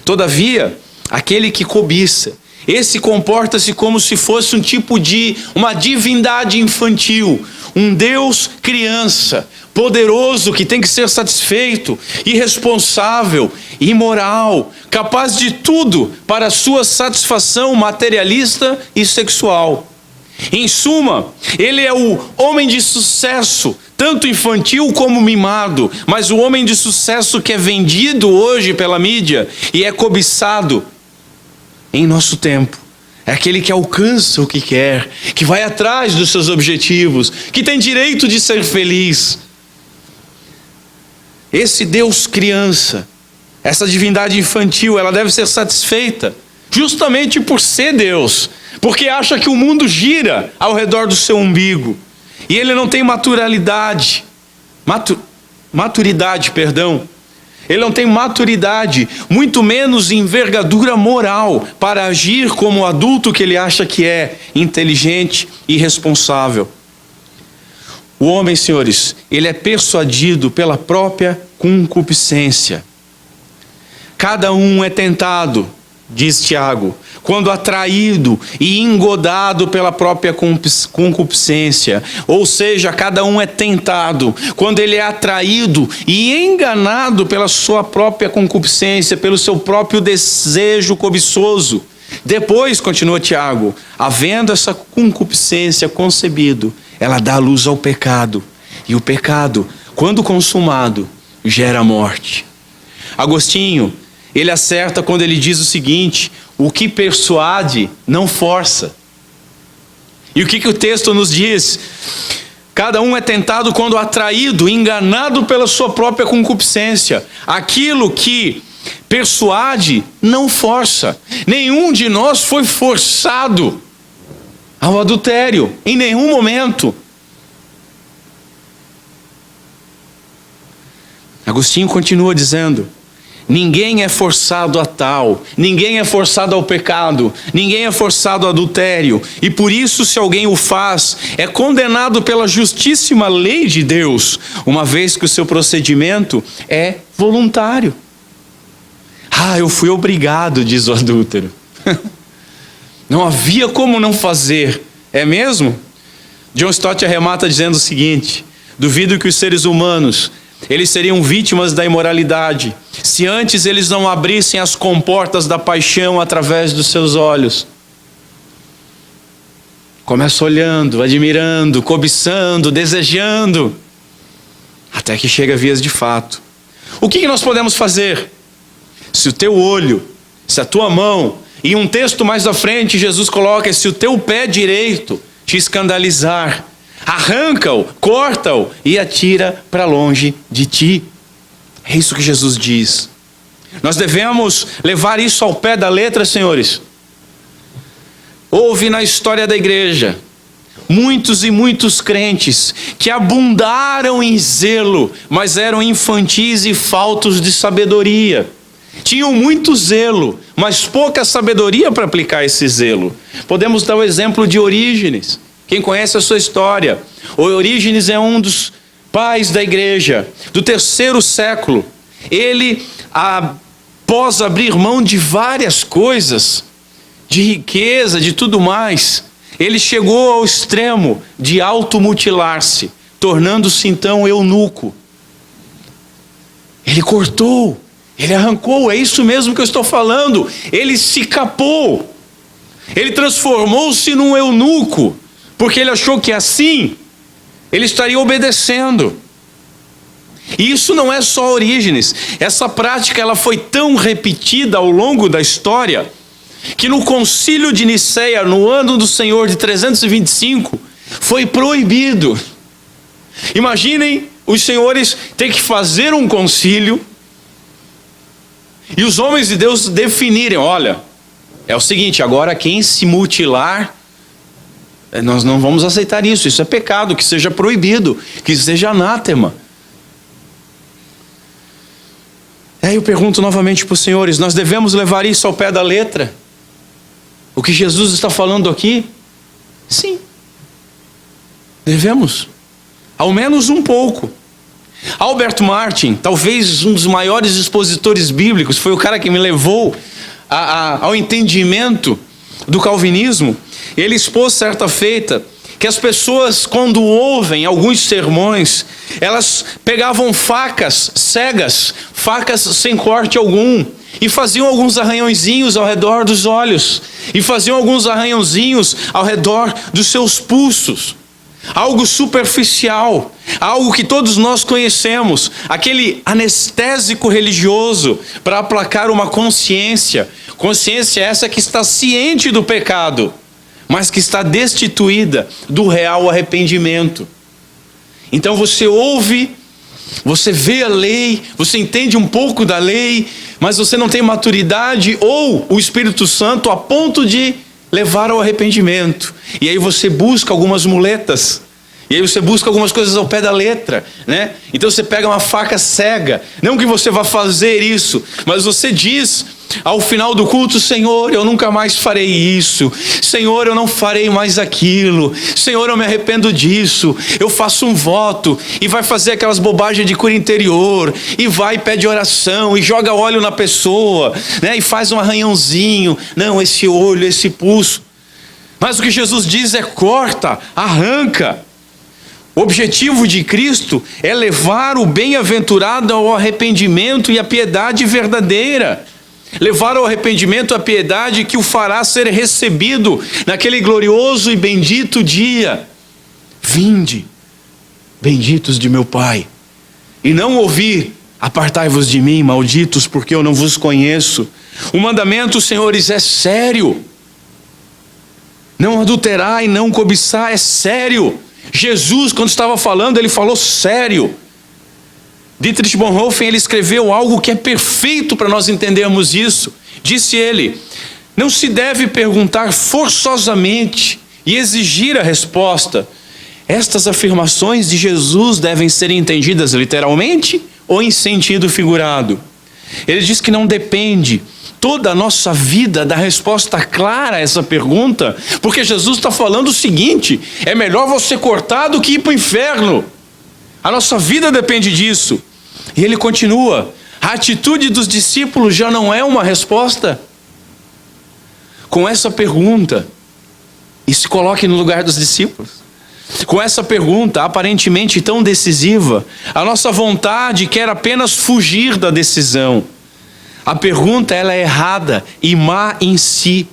Todavia, aquele que cobiça, esse comporta-se como se fosse um tipo de uma divindade infantil, um Deus criança, poderoso, que tem que ser satisfeito, irresponsável, imoral, capaz de tudo para a sua satisfação materialista e sexual. Em suma, ele é o homem de sucesso, tanto infantil como mimado, mas o homem de sucesso que é vendido hoje pela mídia e é cobiçado em nosso tempo. É aquele que alcança o que quer, que vai atrás dos seus objetivos, que tem direito de ser feliz. Esse Deus criança, essa divindade infantil, ela deve ser satisfeita justamente por ser Deus, porque acha que o mundo gira ao redor do seu umbigo, e ele não tem maturidade, ele não tem maturidade, muito menos envergadura moral para agir como o adulto que ele acha que é, inteligente e responsável. O homem, senhores, ele é persuadido pela própria concupiscência. Cada um é tentado, diz Tiago, quando atraído e engodado pela própria concupiscência. Ou seja, cada um é tentado quando ele é atraído e enganado pela sua própria concupiscência, pelo seu próprio desejo cobiçoso. Depois, continua Tiago, havendo essa concupiscência concebido, ela dá luz ao pecado. E o pecado, quando consumado, gera morte. Agostinho, ele acerta quando ele diz o seguinte: o que persuade não força. E o que o texto nos diz? Cada um é tentado quando atraído, enganado pela sua própria concupiscência. Aquilo que persuade não força. Nenhum de nós foi forçado ao adultério, em nenhum momento. Agostinho continua dizendo: ninguém é forçado a tal, ninguém é forçado ao pecado, ninguém é forçado ao adultério, e por isso, se alguém o faz, é condenado pela justíssima lei de Deus, uma vez que o seu procedimento é voluntário. Eu fui obrigado, diz o adúltero. Não havia como não fazer, é mesmo? John Stott arremata dizendo o seguinte: duvido que os seres humanos eles seriam vítimas da imoralidade se antes eles não abrissem as comportas da paixão através dos seus olhos. Começa olhando, admirando, cobiçando, desejando, até que chega a vias de fato. O que nós podemos fazer? Se o teu olho, se a tua mão, e um texto mais à frente Jesus coloca: se o teu pé direito te escandalizar, arranca-o, corta-o e atira para longe de ti. É isso que Jesus diz. Nós devemos levar isso ao pé da letra, senhores. Houve na história da igreja muitos e muitos crentes que abundaram em zelo, mas eram infantis e faltos de sabedoria. Tinham muito zelo, mas pouca sabedoria para aplicar esse zelo. Podemos dar o exemplo de Orígenes. Quem conhece a sua história? Orígenes é um dos pais da igreja, do 3º século. Ele, após abrir mão de várias coisas, de riqueza, de tudo mais, ele chegou ao extremo de automutilar-se, tornando-se então eunuco. Ele cortou, ele arrancou, é isso mesmo que eu estou falando. Ele se capou, ele transformou-se num eunuco, porque ele achou que assim ele estaria obedecendo. E isso não é só Orígenes. Essa prática ela foi tão repetida ao longo da história que no concílio de Niceia, no ano do Senhor de 325, foi proibido. Imaginem os senhores ter que fazer um concílio e os homens de Deus definirem: olha, é o seguinte, agora quem se mutilar, nós não vamos aceitar isso, isso é pecado, que seja proibido, que seja anátema. Aí eu pergunto novamente para os senhores: nós devemos levar isso ao pé da letra? O que Jesus está falando aqui? Sim, devemos, ao menos um pouco. Albert Martin, talvez um dos maiores expositores bíblicos, foi o cara que me levou ao entendimento do calvinismo. Ele expôs certa feita que as pessoas, quando ouvem alguns sermões, elas pegavam facas cegas, facas sem corte algum, e faziam alguns arranhãozinhos ao redor dos olhos, e faziam alguns arranhãozinhos ao redor dos seus pulsos. Algo superficial, algo que todos nós conhecemos, aquele anestésico religioso para aplacar uma consciência essa que está ciente do pecado, mas que está destituída do real arrependimento. Então você ouve, você vê a lei, você entende um pouco da lei, mas você não tem maturidade ou o Espírito Santo a ponto de levar ao arrependimento. E aí você busca algumas muletas, e aí você busca algumas coisas ao pé da letra, né? Então você pega uma faca cega, não que você vá fazer isso, mas você diz ao final do culto: Senhor, eu nunca mais farei isso, Senhor, eu não farei mais aquilo, Senhor, eu me arrependo disso, eu faço um voto, e vai fazer aquelas bobagens de cura interior, e vai e pede oração, e joga óleo na pessoa, né? E faz um arranhãozinho, não, esse olho, esse pulso. Mas o que Jesus diz é: corta, arranca. O objetivo de Cristo é levar o bem-aventurado ao arrependimento e à piedade verdadeira. Levar ao arrependimento a piedade que o fará ser recebido naquele glorioso e bendito dia. Vinde, benditos de meu Pai. E não ouvir: apartai-vos de mim, malditos, porque eu não vos conheço. O mandamento, senhores, é sério. Não adulterar e não cobiçar é sério. Jesus, quando estava falando, ele falou sério. Dietrich Bonhoeffer, ele escreveu algo que é perfeito para nós entendermos isso. Disse ele: não se deve perguntar forçosamente e exigir a resposta. Estas afirmações de Jesus devem ser entendidas literalmente ou em sentido figurado. Ele diz que não depende toda a nossa vida da resposta clara a essa pergunta, porque Jesus está falando o seguinte: é melhor você cortar do que ir para o inferno. A nossa vida depende disso. E ele continua: a atitude dos discípulos já não é uma resposta. Com essa pergunta, e se coloque no lugar dos discípulos, com essa pergunta aparentemente tão decisiva, a nossa vontade quer apenas fugir da decisão. A pergunta, ela é errada e má em si.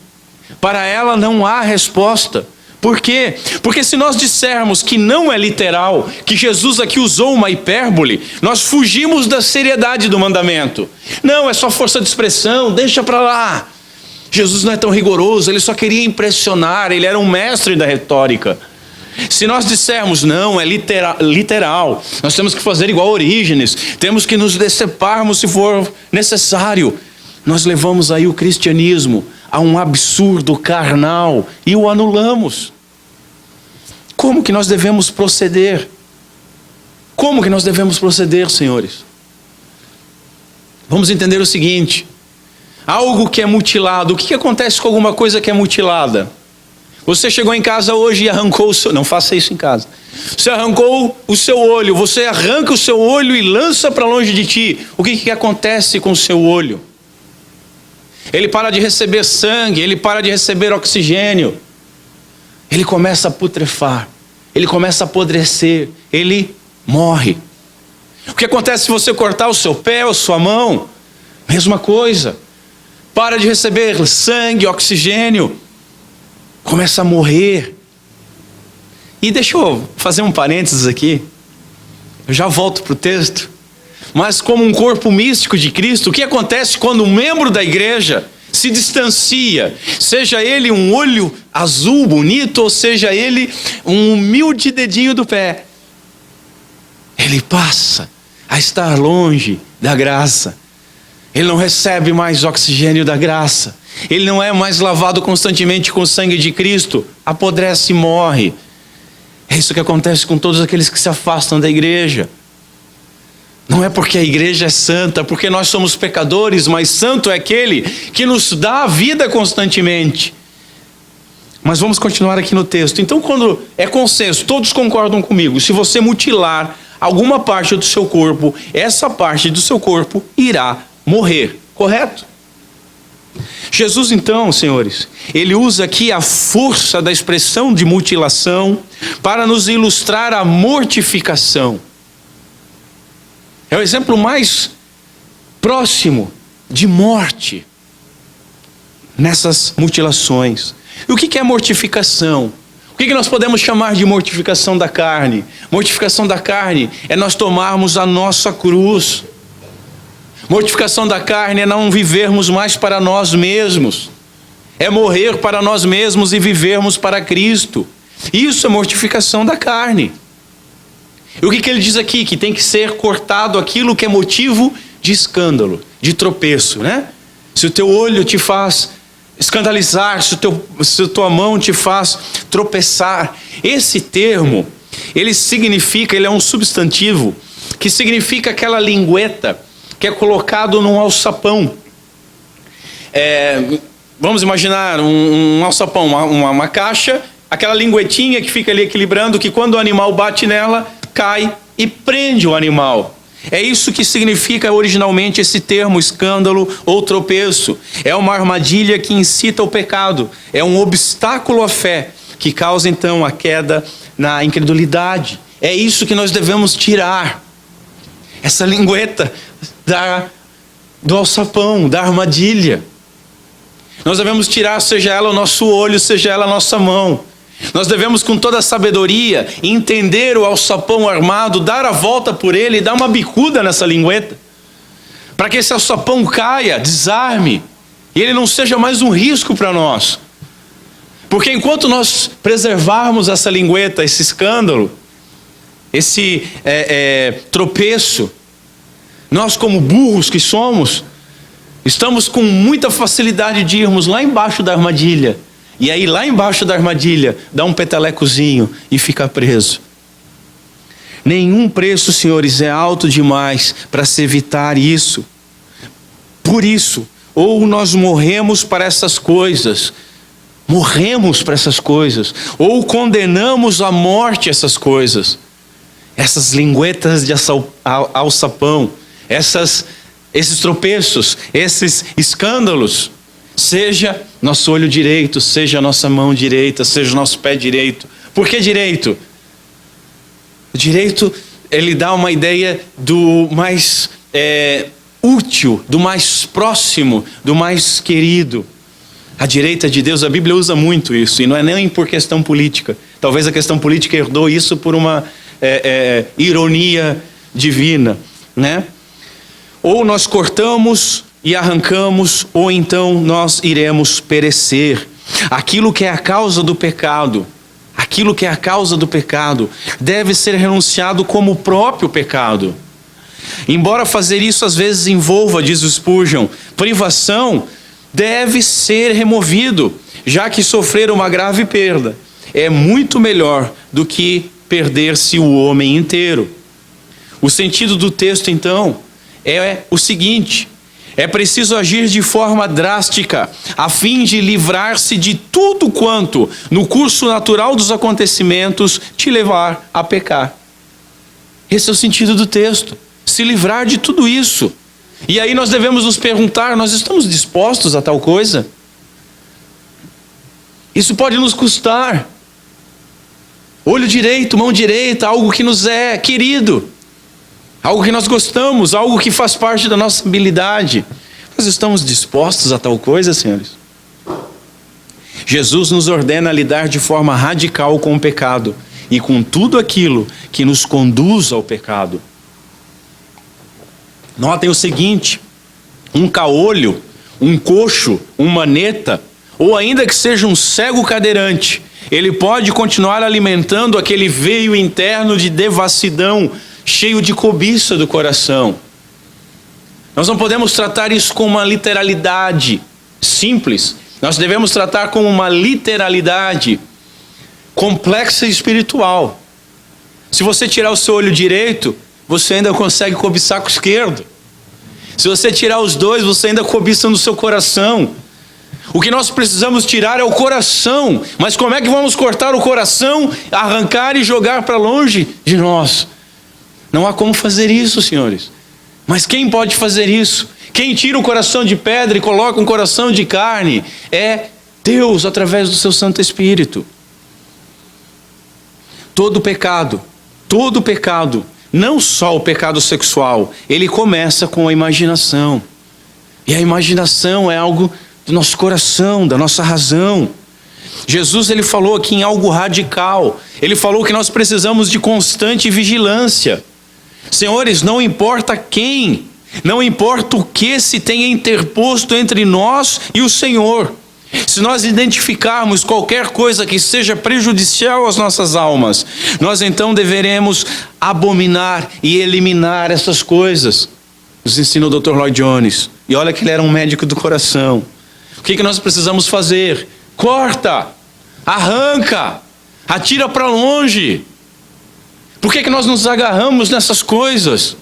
Para ela não há resposta. Por quê? Porque se nós dissermos que não é literal, que Jesus aqui usou uma hipérbole, nós fugimos da seriedade do mandamento. Não, é só força de expressão, deixa para lá. Jesus não é tão rigoroso, ele só queria impressionar, ele era um mestre da retórica. Se nós dissermos não, é literal, nós temos que fazer igual Orígenes, temos que nos deceparmos se for necessário, nós levamos aí o cristianismo a um absurdo carnal e o anulamos. Como que nós devemos proceder? Como que nós devemos proceder, senhores? Vamos entender o seguinte: algo que é mutilado, o que acontece com alguma coisa que é mutilada? Você chegou em casa hoje e arrancou o seu... Não faça isso em casa. Você arrancou o seu olho, você arranca o seu olho e lança para longe de ti. O que acontece com o seu olho? Ele para de receber sangue, ele para de receber oxigênio. Ele começa a putrefar, ele começa a apodrecer, ele morre. O que acontece se você cortar o seu pé ou sua mão? Mesma coisa. Para de receber sangue, oxigênio, começa a morrer. E deixa eu fazer um parênteses aqui, eu já volto para o texto. Mas como um corpo místico de Cristo, o que acontece quando um membro da igreja se distancia? Seja ele um olho azul bonito, ou seja ele um humilde dedinho do pé, ele passa a estar longe da graça. Ele não recebe mais oxigênio da graça. Ele não é mais lavado constantemente com o sangue de Cristo. Apodrece e morre. É isso que acontece com todos aqueles que se afastam da igreja. Não é porque a igreja é santa, porque nós somos pecadores, mas santo é aquele que nos dá a vida constantemente. Mas vamos continuar aqui no texto. Então, quando é consenso, todos concordam comigo, se você mutilar alguma parte do seu corpo, essa parte do seu corpo irá morrer, correto? Jesus então, senhores, ele usa aqui a força da expressão de mutilação para nos ilustrar a mortificação. É o exemplo mais próximo de morte nessas mutilações. E o que é mortificação? O que nós podemos chamar de mortificação da carne? Mortificação da carne é nós tomarmos a nossa cruz. Mortificação da carne é não vivermos mais para nós mesmos. É morrer para nós mesmos e vivermos para Cristo. Isso é mortificação da carne. E o que ele diz aqui? Que tem que ser cortado aquilo que é motivo de escândalo, de tropeço, né? Se o teu olho te faz escandalizar, se a tua mão te faz tropeçar. Esse termo, ele é um substantivo que significa aquela lingueta que é colocado num alçapão. Vamos imaginar um alçapão, uma caixa, aquela linguetinha que fica ali equilibrando, que quando o animal bate nela, cai e prende o animal. É isso que significa originalmente esse termo escândalo ou tropeço. É uma armadilha que incita o pecado. É um obstáculo à fé que causa então a queda na incredulidade. É isso que nós devemos tirar. Essa lingueta do alçapão, da armadilha. Nós devemos tirar, seja ela o nosso olho, seja ela a nossa mão. Nós devemos, com toda a sabedoria, entender o alçapão armado, dar a volta por ele e dar uma bicuda nessa lingueta, para que esse alçapão caia, desarme, e ele não seja mais um risco para nós. Porque enquanto nós preservarmos essa lingueta, esse escândalo, esse tropeço, nós, como burros que somos, estamos com muita facilidade de irmos lá embaixo da armadilha. E aí lá embaixo da armadilha, dá um petelecozinho e fica preso. Nenhum preço, senhores, é alto demais para se evitar isso. Por isso, ou nós morremos para essas coisas, ou condenamos à morte essas coisas. Essas linguetas de alçapão, esses tropeços, esses escândalos, seja nosso olho direito, seja a nossa mão direita, seja o nosso pé direito. Por que direito? O direito, ele dá uma ideia do mais útil, do mais próximo, do mais querido. A direita de Deus, a Bíblia usa muito isso, e não é nem por questão política. Talvez a questão política herdou isso por uma ironia divina, né? Ou nós cortamos e arrancamos, ou então nós iremos perecer. Aquilo que é a causa do pecado, deve ser renunciado como o próprio pecado. Embora fazer isso às vezes envolva, diz o Spurgeon, privação, deve ser removido, já que sofrer uma grave perda é muito melhor do que perder-se o homem inteiro. O sentido do texto, então, é o seguinte: é preciso agir de forma drástica, a fim de livrar-se de tudo quanto, no curso natural dos acontecimentos, te levar a pecar. Esse é o sentido do texto, se livrar de tudo isso. E aí nós devemos nos perguntar, nós estamos dispostos a tal coisa? Isso pode nos custar. Olho direito, mão direita, algo que nos é querido, algo que nós gostamos, algo que faz parte da nossa habilidade. Nós estamos dispostos a tal coisa, senhores? Jesus nos ordena a lidar de forma radical com o pecado e com tudo aquilo que nos conduz ao pecado. Notem o seguinte: um caolho, um coxo, um maneta, ou ainda que seja um cego cadeirante, ele pode continuar alimentando aquele veio interno de devassidão, cheio de cobiça do coração. Nós não podemos tratar isso com uma literalidade simples. Nós devemos tratar com uma literalidade complexa e espiritual. Se você tirar o seu olho direito, você ainda consegue cobiçar com o esquerdo. Se você tirar os dois, você ainda cobiça no seu coração. O que nós precisamos tirar é o coração. Mas como é que vamos cortar o coração, arrancar e jogar para longe de nós? Não há como fazer isso, senhores. Mas quem pode fazer isso? Quem tira o coração de pedra e coloca um coração de carne é Deus, através do seu Santo Espírito. Todo pecado, não só o pecado sexual, ele começa com a imaginação. E a imaginação é algo do nosso coração, da nossa razão. Jesus, ele falou aqui em algo radical. Ele falou que nós precisamos de constante vigilância. Senhores, não importa quem, não importa o que se tenha interposto entre nós e o Senhor. Se nós identificarmos qualquer coisa que seja prejudicial às nossas almas, nós então deveremos abominar e eliminar essas coisas. Nos ensina o Dr. Lloyd Jones. E olha que ele era um médico do coração. O que nós precisamos fazer? Corta, arranca, atira para longe. Por que nós nos agarramos nessas coisas?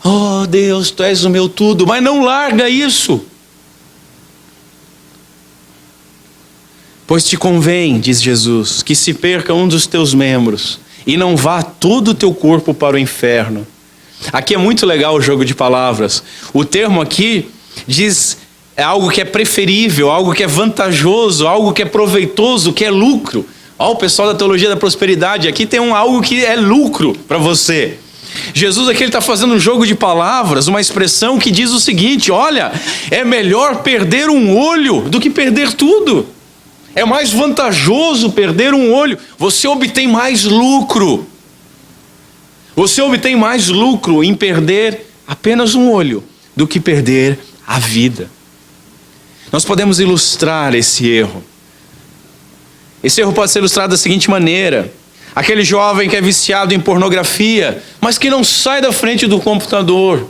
Oh Deus, Tu és o meu tudo, mas não larga isso. Pois te convém, diz Jesus, que se perca um dos teus membros e não vá todo o teu corpo para o inferno. Aqui é muito legal o jogo de palavras. O termo aqui diz algo que é preferível, algo que é vantajoso, algo que é proveitoso, que é lucro. Ó, o pessoal da teologia da prosperidade, aqui tem algo que é lucro para você. Jesus aqui está fazendo um jogo de palavras, uma expressão que diz o seguinte: olha, é melhor perder um olho do que perder tudo. É mais vantajoso perder um olho. Você obtém mais lucro. Você obtém mais lucro em perder apenas um olho do que perder a vida. Nós podemos ilustrar esse erro. Esse erro pode ser ilustrado da seguinte maneira: aquele jovem que é viciado em pornografia, mas que não sai da frente do computador,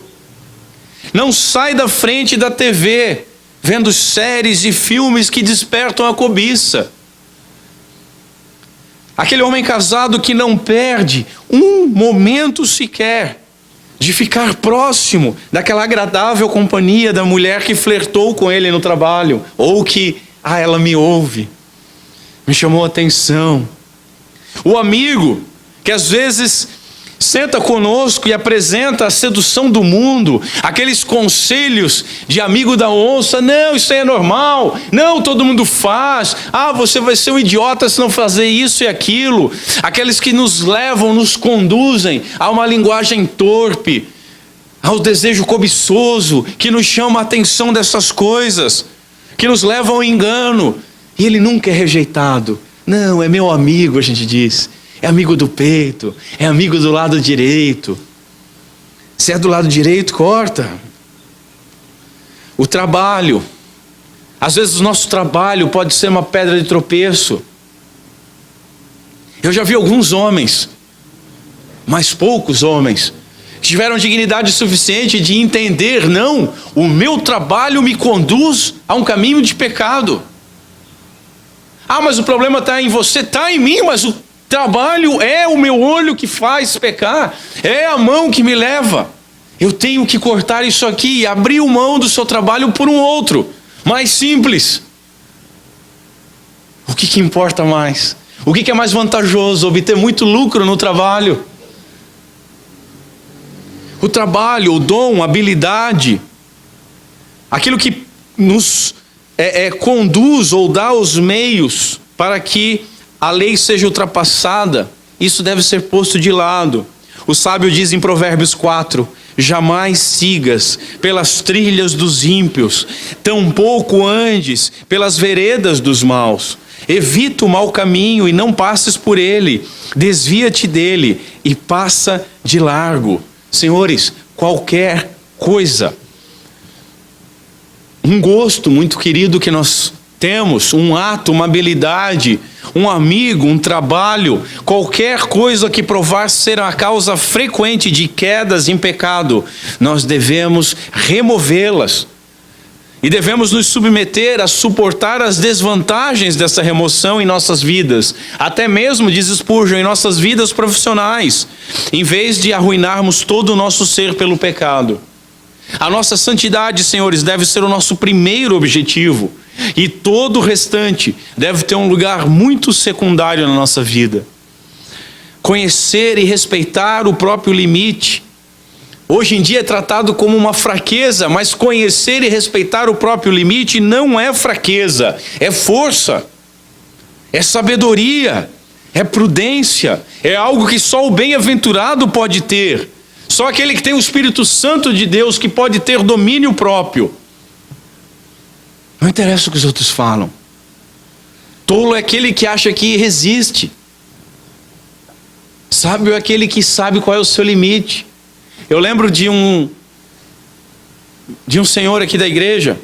não sai da frente da TV, vendo séries e filmes que despertam a cobiça. Aquele homem casado que não perde um momento sequer de ficar próximo daquela agradável companhia da mulher que flertou com ele no trabalho, ou que, ela me ouve, me chamou a atenção. O amigo que às vezes senta conosco e apresenta a sedução do mundo, aqueles conselhos de amigo da onça: não, isso aí é normal, não, todo mundo faz, você vai ser um idiota se não fazer isso e aquilo. Aqueles que nos levam, nos conduzem a uma linguagem torpe, ao desejo cobiçoso, que nos chama a atenção dessas coisas, que nos levam ao engano, e ele nunca é rejeitado. Não, é meu amigo, a gente diz. É amigo do peito, é amigo do lado direito. Se é do lado direito, corta. O trabalho. Às vezes o nosso trabalho pode ser uma pedra de tropeço. Eu já vi alguns homens, mas poucos homens, que tiveram dignidade suficiente de entender: não, o meu trabalho me conduz a um caminho de pecado. Mas o problema está em você, está em mim, mas o trabalho é o meu olho que faz pecar, é a mão que me leva. Eu tenho que cortar isso aqui e abrir mão do seu trabalho por um outro, mais simples. O que importa mais? O que é mais vantajoso? Obter muito lucro no trabalho. O trabalho, o dom, a habilidade, aquilo que nos conduz ou dá os meios para que a lei seja ultrapassada, isso deve ser posto de lado. O sábio diz em Provérbios 4: jamais sigas pelas trilhas dos ímpios, tampouco andes pelas veredas dos maus. Evita o mau caminho e não passes por ele, desvia-te dele e passa de largo. Senhores, qualquer coisa, um gosto muito querido que nós temos, um ato, uma habilidade, um amigo, um trabalho, qualquer coisa que provar ser a causa frequente de quedas em pecado, nós devemos removê-las. E devemos nos submeter a suportar as desvantagens dessa remoção em nossas vidas, até mesmo, diz Spurgeon, em nossas vidas profissionais, em vez de arruinarmos todo o nosso ser pelo pecado. A nossa santidade, senhores, deve ser o nosso primeiro objetivo, e todo o restante deve ter um lugar muito secundário na nossa vida. Conhecer e respeitar o próprio limite. Hoje em dia é tratado como uma fraqueza, mas conhecer e respeitar o próprio limite não é fraqueza, é força, é sabedoria, é prudência, é algo que só o bem-aventurado pode ter. Só aquele que tem o Espírito Santo de Deus que pode ter domínio próprio. Não interessa o que os outros falam. Tolo é aquele que acha que resiste. Sábio é aquele que sabe qual é o seu limite. Eu lembro de um senhor aqui da igreja,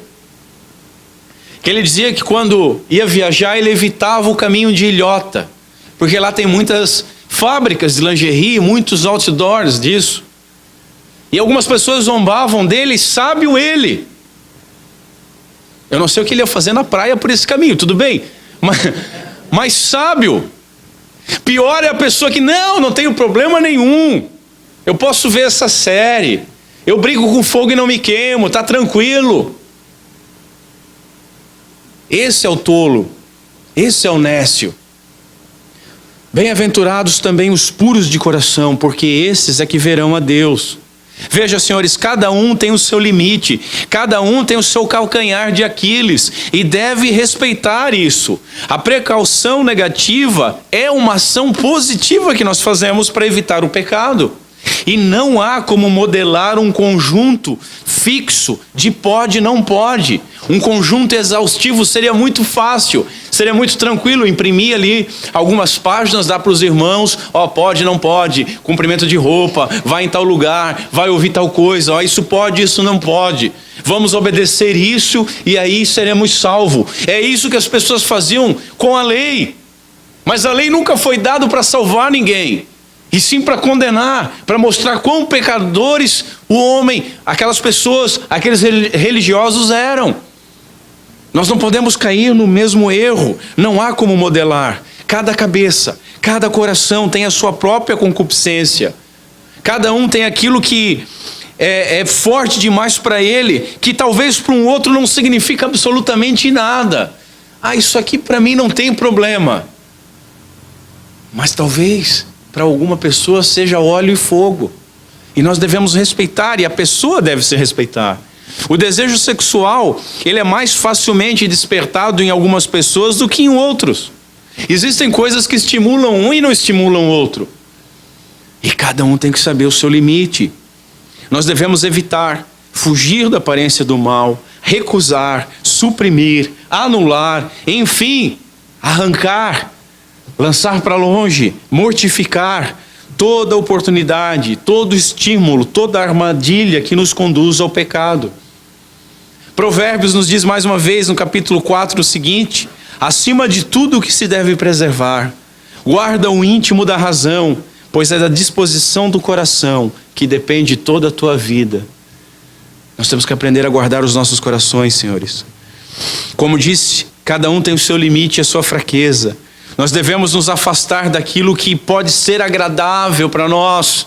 que ele dizia que quando ia viajar ele evitava o caminho de Ilhota, porque lá tem muitas fábricas de lingerie, muitos outdoors disso. E algumas pessoas zombavam dele, sábio ele. Eu não sei o que ele ia fazer na praia por esse caminho, tudo bem, mas sábio. Pior é a pessoa que não tenho problema nenhum, eu posso ver essa série, eu brigo com fogo e não me queimo, está tranquilo. Esse é o tolo, esse é o nécio. Bem-aventurados também os puros de coração, porque esses é que verão a Deus. Veja, senhores, cada um tem o seu limite, cada um tem o seu calcanhar de Aquiles e deve respeitar isso. A precaução negativa é uma ação positiva que nós fazemos para evitar o pecado. E não há como modelar um conjunto fixo de pode e não pode. Um conjunto exaustivo seria muito fácil, seria muito tranquilo imprimir ali algumas páginas, dar para os irmãos, pode, não pode, comprimento de roupa, vai em tal lugar, vai ouvir tal coisa, isso pode, isso não pode. Vamos obedecer isso e aí seremos salvos. É isso que as pessoas faziam com a lei. Mas a lei nunca foi dada para salvar ninguém, e sim para condenar, para mostrar quão pecadores o homem, aquelas pessoas, aqueles religiosos eram. Nós não podemos cair no mesmo erro, não há como modelar. Cada cabeça, cada coração tem a sua própria concupiscência. Cada um tem aquilo que é forte demais para ele, que talvez para um outro não significa absolutamente nada. Isso aqui para mim não tem problema. Mas talvez para alguma pessoa seja óleo e fogo. E nós devemos respeitar, e a pessoa deve se respeitar. O desejo sexual, ele é mais facilmente despertado em algumas pessoas do que em outros. Existem coisas que estimulam um e não estimulam o outro. E cada um tem que saber o seu limite. Nós devemos evitar, fugir da aparência do mal, recusar, suprimir, anular, enfim, arrancar, lançar para longe, mortificar toda oportunidade, todo estímulo, toda armadilha que nos conduz ao pecado. Provérbios nos diz mais uma vez no capítulo 4 o seguinte: acima de tudo o que se deve preservar, guarda o íntimo da razão, pois é da disposição do coração que depende toda a tua vida. Nós temos que aprender a guardar os nossos corações, senhores. Como disse, cada um tem o seu limite e a sua fraqueza. Nós devemos nos afastar daquilo que pode ser agradável para nós,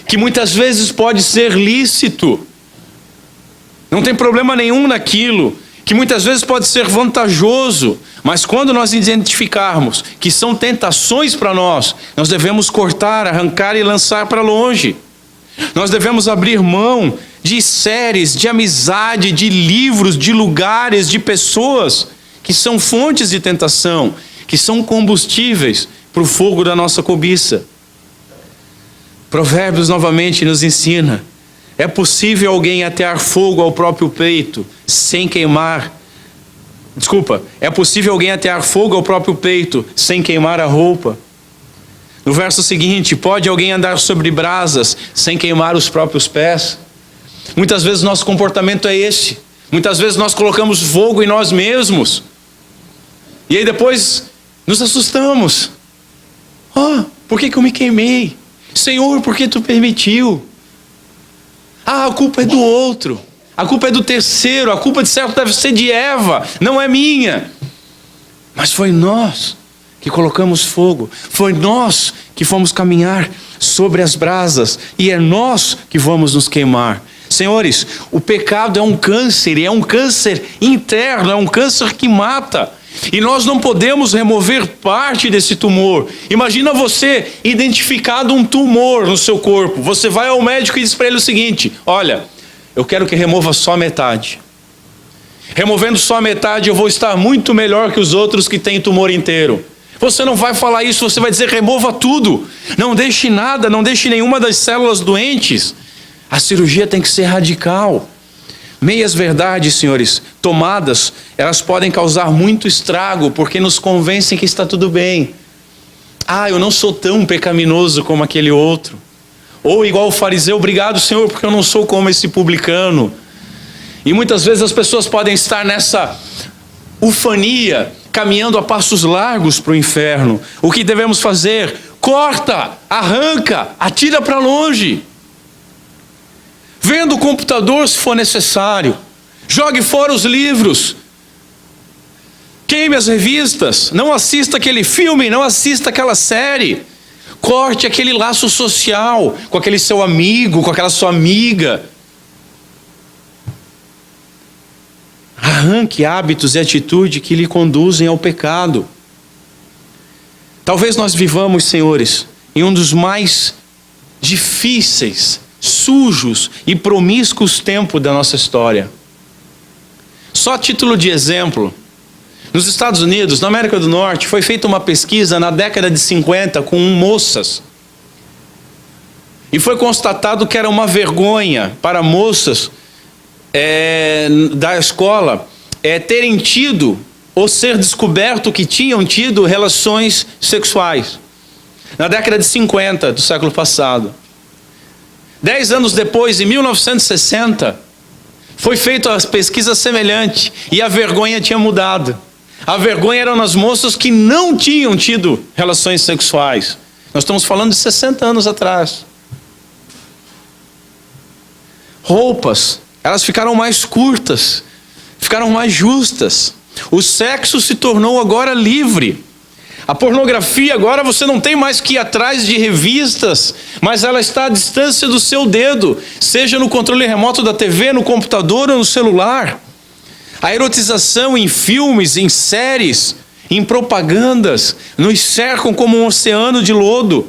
que muitas vezes pode ser lícito. Não tem problema nenhum naquilo, que muitas vezes pode ser vantajoso, mas quando nós identificarmos que são tentações para nós, nós devemos cortar, arrancar e lançar para longe. Nós devemos abrir mão de séries, de amizade, de livros, de lugares, de pessoas que são fontes de tentação, que são combustíveis para o fogo da nossa cobiça. Provérbios novamente nos ensina: é possível alguém atear fogo ao próprio peito sem queimar. É possível alguém atear fogo ao próprio peito sem queimar a roupa. No verso seguinte: pode alguém andar sobre brasas sem queimar os próprios pés? Muitas vezes nosso comportamento é esse. Muitas vezes nós colocamos fogo em nós mesmos. E aí depois nos assustamos. Por que eu me queimei? Senhor, por que tu permitiu? A culpa é do outro. A culpa é do terceiro. A culpa de certo deve ser de Eva, não é minha. Mas foi nós que colocamos fogo. Foi nós que fomos caminhar sobre as brasas. E é nós que vamos nos queimar. Senhores, o pecado é um câncer. E é um câncer interno. É um câncer que mata. E nós não podemos remover parte desse tumor. Imagina você identificado um tumor no seu corpo. Você vai ao médico e diz para ele o seguinte: olha, eu quero que remova só metade. Removendo só metade eu vou estar muito melhor que os outros que têm tumor inteiro. Você não vai falar isso, você vai dizer: remova tudo. Não deixe nada, não deixe nenhuma das células doentes. A cirurgia tem que ser radical. Meias verdades, senhores, tomadas, elas podem causar muito estrago, porque nos convencem que está tudo bem. Eu não sou tão pecaminoso como aquele outro. Ou igual o fariseu: obrigado, Senhor, porque eu não sou como esse publicano. E muitas vezes as pessoas podem estar nessa ufania, caminhando a passos largos para o inferno. O que devemos fazer? Corta, arranca, atira para longe. Venda o computador se for necessário. Jogue fora os livros. Queime as revistas. Não assista aquele filme, não assista aquela série. Corte aquele laço social com aquele seu amigo, com aquela sua amiga. Arranque hábitos e atitude que lhe conduzem ao pecado. Talvez nós vivamos, senhores, em um dos mais difíceis, sujos e promíscuos tempos da nossa história. Só a título de exemplo, nos Estados Unidos, na América do Norte, foi feita uma pesquisa na década de 50 com moças. E foi constatado que era uma vergonha para moças da escola terem tido ou ser descoberto que tinham tido relações sexuais. Na década de 50 do século passado. 10 anos depois, em 1960, foi feita a pesquisa semelhante e a vergonha tinha mudado. A vergonha era nas moças que não tinham tido relações sexuais. Nós estamos falando de 60 anos atrás. Roupas, elas ficaram mais curtas, ficaram mais justas. O sexo se tornou agora livre. A pornografia agora você não tem mais que ir atrás de revistas, mas ela está à distância do seu dedo, seja no controle remoto da TV, no computador ou no celular. A erotização em filmes, em séries, em propagandas, nos cercam como um oceano de lodo.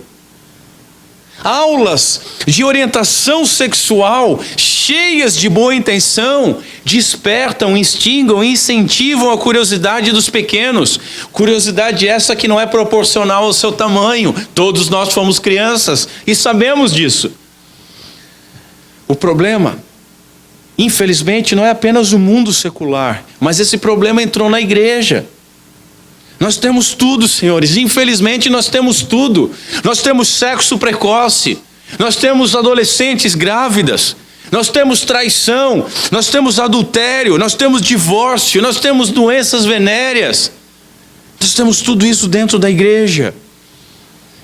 Aulas de orientação sexual, cheias de boa intenção, despertam, instigam e incentivam a curiosidade dos pequenos. Curiosidade essa que não é proporcional ao seu tamanho. Todos nós fomos crianças e sabemos disso. O problema, infelizmente, não é apenas o mundo secular, mas esse problema entrou na igreja. Nós temos tudo, senhores, infelizmente nós temos tudo. Nós temos sexo precoce, nós temos adolescentes grávidas, nós temos traição, nós temos adultério, nós temos divórcio, nós temos doenças venéreas. Nós temos tudo isso dentro da igreja.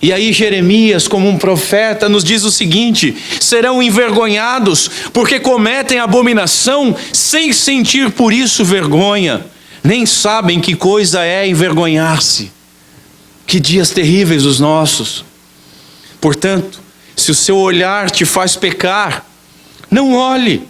E aí Jeremias, como um profeta, nos diz o seguinte: serão envergonhados porque cometem abominação sem sentir por isso vergonha. Nem sabem que coisa é envergonhar-se. Que dias terríveis os nossos. Portanto, se o seu olhar te faz pecar, não olhe.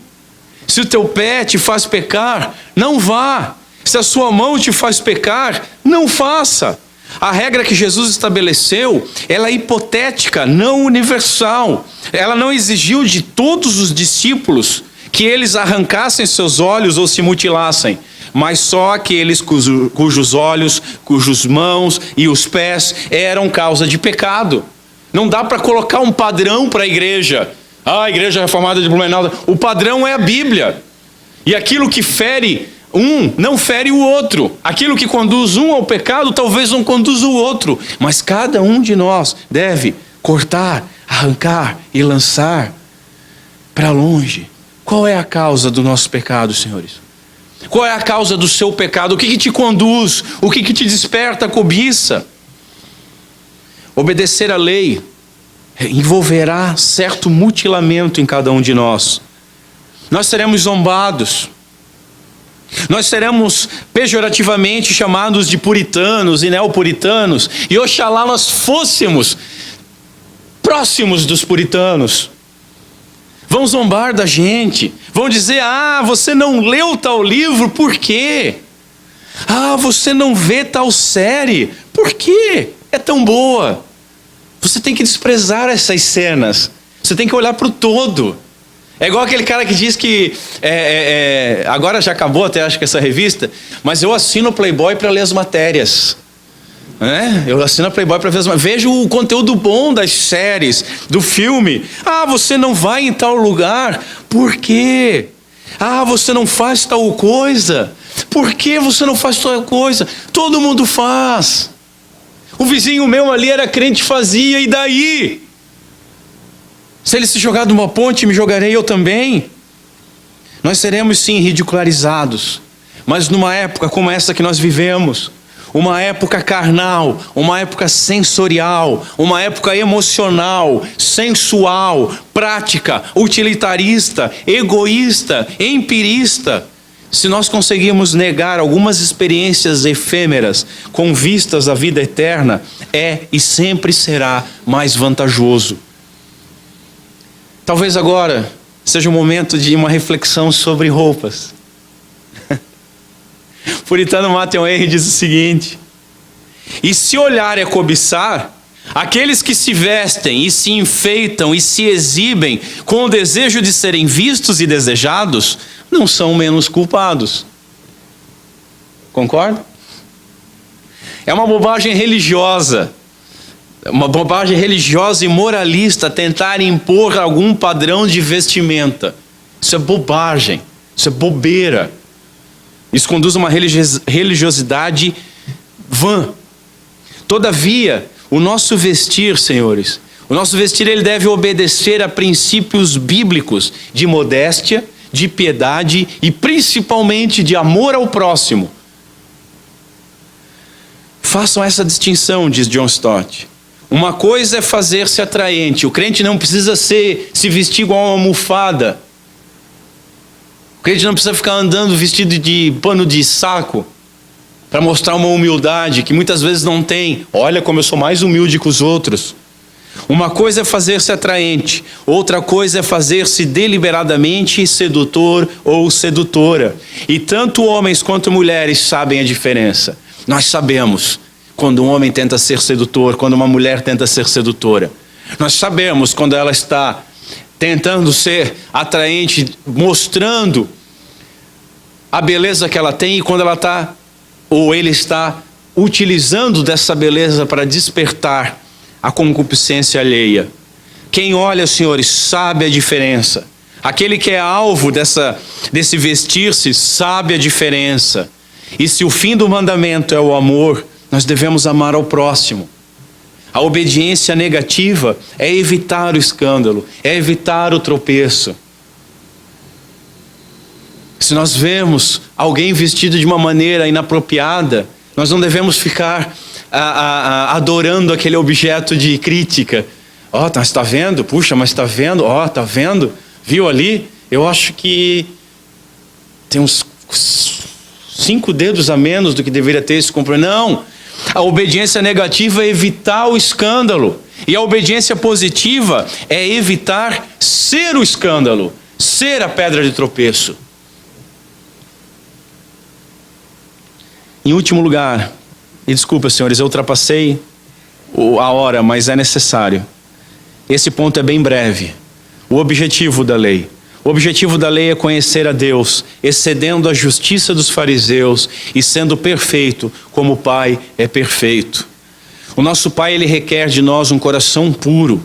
Se o teu pé te faz pecar, não vá. Se a sua mão te faz pecar, não faça. A regra que Jesus estabeleceu, ela é hipotética, não universal. Ela não exigiu de todos os discípulos que eles arrancassem seus olhos ou se mutilassem, mas só aqueles cujos olhos, cujos mãos e os pés eram causa de pecado. Não dá para colocar um padrão para a igreja. A igreja reformada de Blumenau, o padrão é a Bíblia. E aquilo que fere um, não fere o outro. Aquilo que conduz um ao pecado, talvez não conduza o outro. Mas cada um de nós deve cortar, arrancar e lançar para longe. Qual é a causa do nosso pecado, senhores? Qual é a causa do seu pecado? O que te conduz? O que te desperta a cobiça? Obedecer à lei envolverá certo mutilamento em cada um de nós. Nós seremos zombados. Nós seremos pejorativamente chamados de puritanos e neopuritanos. E oxalá nós fôssemos próximos dos puritanos. Vão zombar da gente. Vão dizer: ah, você não leu tal livro, por quê? Ah, você não vê tal série, por quê? É tão boa. Você tem que desprezar essas cenas. Você tem que olhar para o todo. É igual aquele cara que diz que agora já acabou até acho que essa revista, mas eu assino o Playboy para ler as matérias. Eu assino a Playboy para ver vejo o conteúdo bom das séries, do filme. Ah, você não vai em tal lugar, por quê? Ah, você não faz tal coisa, por que você não faz tal coisa? Todo mundo faz. O vizinho meu ali era crente, fazia, e daí? Se ele se jogar de uma ponte, me jogarei eu também. Nós seremos sim ridicularizados, mas numa época como essa que nós vivemos, uma época carnal, uma época sensorial, uma época emocional, sensual, prática, utilitarista, egoísta, empirista. Se nós conseguirmos negar algumas experiências efêmeras com vistas à vida eterna, é e sempre será mais vantajoso. Talvez agora seja o momento de uma reflexão sobre roupas. O puritano Matthew Henry diz o seguinte: e se olhar é cobiçar, aqueles que se vestem e se enfeitam e se exibem com o desejo de serem vistos e desejados, não são menos culpados. Concorda? É uma bobagem religiosa uma bobagem religiosa e moralista tentar impor algum padrão de vestimenta. Isso é bobagem, isso é bobeira. Isso conduz a uma religiosidade vã. Todavia, o nosso vestir, senhores, o nosso vestir ele deve obedecer a princípios bíblicos de modéstia, de piedade e principalmente de amor ao próximo. Façam essa distinção, diz John Stott. Uma coisa é fazer-se atraente. O crente não precisa se vestir igual uma almofada. O crente não precisa ficar andando vestido de pano de saco para mostrar uma humildade que muitas vezes não tem. Olha como eu sou mais humilde que os outros. Uma coisa é fazer-se atraente, outra coisa é fazer-se deliberadamente sedutor ou sedutora. E tanto homens quanto mulheres sabem a diferença. Nós sabemos quando um homem tenta ser sedutor, quando uma mulher tenta ser sedutora. Nós sabemos quando ela está tentando ser atraente, mostrando a beleza que ela tem, e quando ela está, ou ele está, utilizando dessa beleza para despertar a concupiscência alheia. Quem olha, senhores, sabe a diferença. Aquele que é alvo desse vestir-se sabe a diferença. E se o fim do mandamento é o amor, nós devemos amar ao próximo. A obediência negativa é evitar o escândalo, é evitar o tropeço. Se nós vemos alguém vestido de uma maneira inapropriada, nós não devemos ficar adorando aquele objeto de crítica. Mas está vendo? Puxa, mas está vendo? Está vendo? Viu ali? Eu acho que tem uns 5 dedos a menos do que deveria ter esse compromisso. Não! A obediência negativa é evitar o escândalo. E a obediência positiva é evitar ser o escândalo, ser a pedra de tropeço. Em último lugar, e desculpa, senhores, eu ultrapassei a hora, mas é necessário. Esse ponto é bem breve. O objetivo da lei. O objetivo da lei é conhecer a Deus, excedendo a justiça dos fariseus e sendo perfeito, como o Pai é perfeito. O nosso Pai, ele requer de nós um coração puro.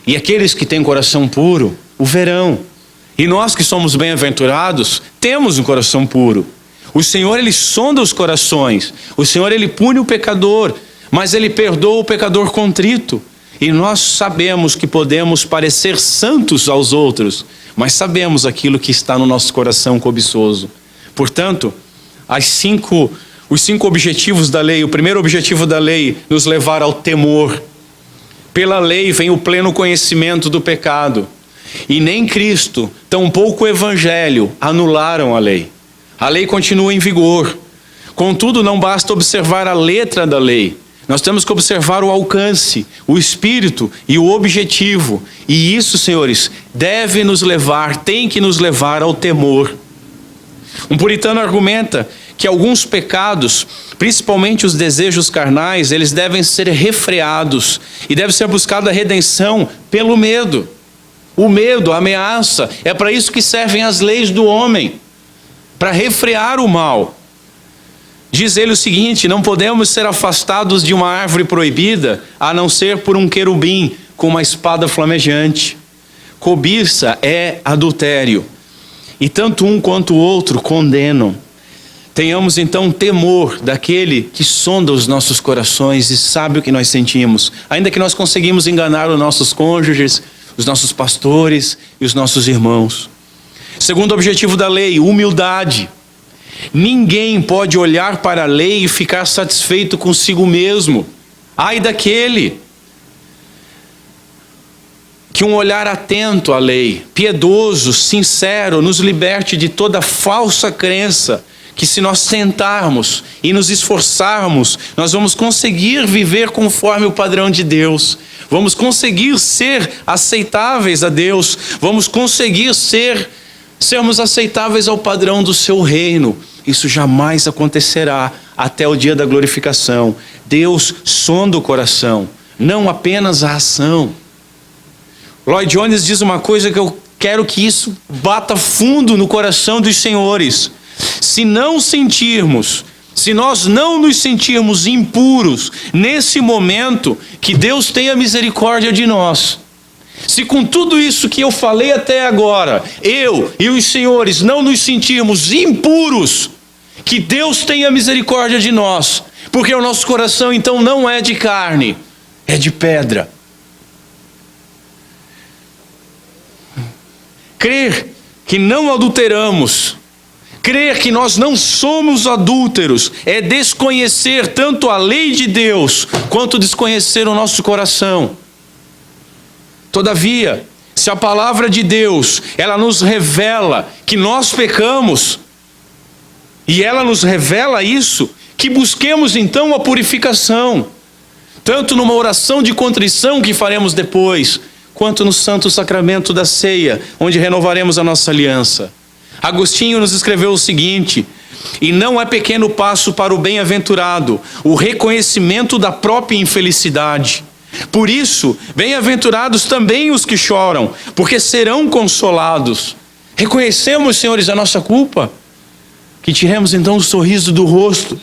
E aqueles que têm coração puro, o verão. E nós que somos bem-aventurados, temos um coração puro. O Senhor, ele sonda os corações. O Senhor, ele pune o pecador, mas ele perdoa o pecador contrito. E nós sabemos que podemos parecer santos aos outros, mas sabemos aquilo que está no nosso coração cobiçoso. Portanto, os 5 objetivos da lei. O primeiro objetivo da lei, nos levar ao temor. Pela lei vem o pleno conhecimento do pecado. E nem Cristo, tampouco o Evangelho, anularam a lei. A lei continua em vigor. Contudo, não basta observar a letra da lei. Nós temos que observar o alcance, o espírito e o objetivo. E isso, senhores, tem que nos levar ao temor. Um puritano argumenta que alguns pecados, principalmente os desejos carnais, eles devem ser refreados e deve ser buscada a redenção pelo medo. O medo, a ameaça, é para isso que servem as leis do homem, para refrear o mal. Diz ele o seguinte: não podemos ser afastados de uma árvore proibida, a não ser por um querubim com uma espada flamejante. Cobiça é adultério, e tanto um quanto o outro condenam. Tenhamos então temor daquele que sonda os nossos corações e sabe o que nós sentimos, ainda que nós conseguimos enganar os nossos cônjuges, os nossos pastores e os nossos irmãos. Segundo objetivo da lei, humildade. Ninguém pode olhar para a lei e ficar satisfeito consigo mesmo. Ai daquele que um olhar atento à lei, piedoso, sincero, nos liberte de toda falsa crença que se nós tentarmos e nos esforçarmos, nós vamos conseguir viver conforme o padrão de Deus. Vamos conseguir ser aceitáveis a Deus. Vamos conseguir sermos aceitáveis ao padrão do seu reino. Isso jamais acontecerá até o dia da glorificação. Deus sonda o coração, não apenas a ação. Lloyd Jones diz uma coisa que eu quero que isso bata fundo no coração dos senhores. Se não sentirmos se nós não nos sentirmos impuros nesse momento, que Deus tenha misericórdia de nós. Se com tudo isso que eu falei até agora, eu e os senhores não nos sentirmos impuros, que Deus tenha misericórdia de nós, porque o nosso coração então não é de carne, é de pedra. Crer que não adulteramos, crer que nós não somos adúlteros, é desconhecer tanto a lei de Deus, quanto desconhecer o nosso coração. Todavia, se a palavra de Deus, ela nos revela que nós pecamos, e ela nos revela isso, que busquemos então a purificação, tanto numa oração de contrição que faremos depois, quanto no santo sacramento da ceia, onde renovaremos a nossa aliança. Agostinho nos escreveu o seguinte: e não é pequeno passo para o bem-aventurado o reconhecimento da própria infelicidade. Por isso, bem-aventurados também os que choram, porque serão consolados. Reconhecemos, senhores, a nossa culpa, que tiremos então o sorriso do rosto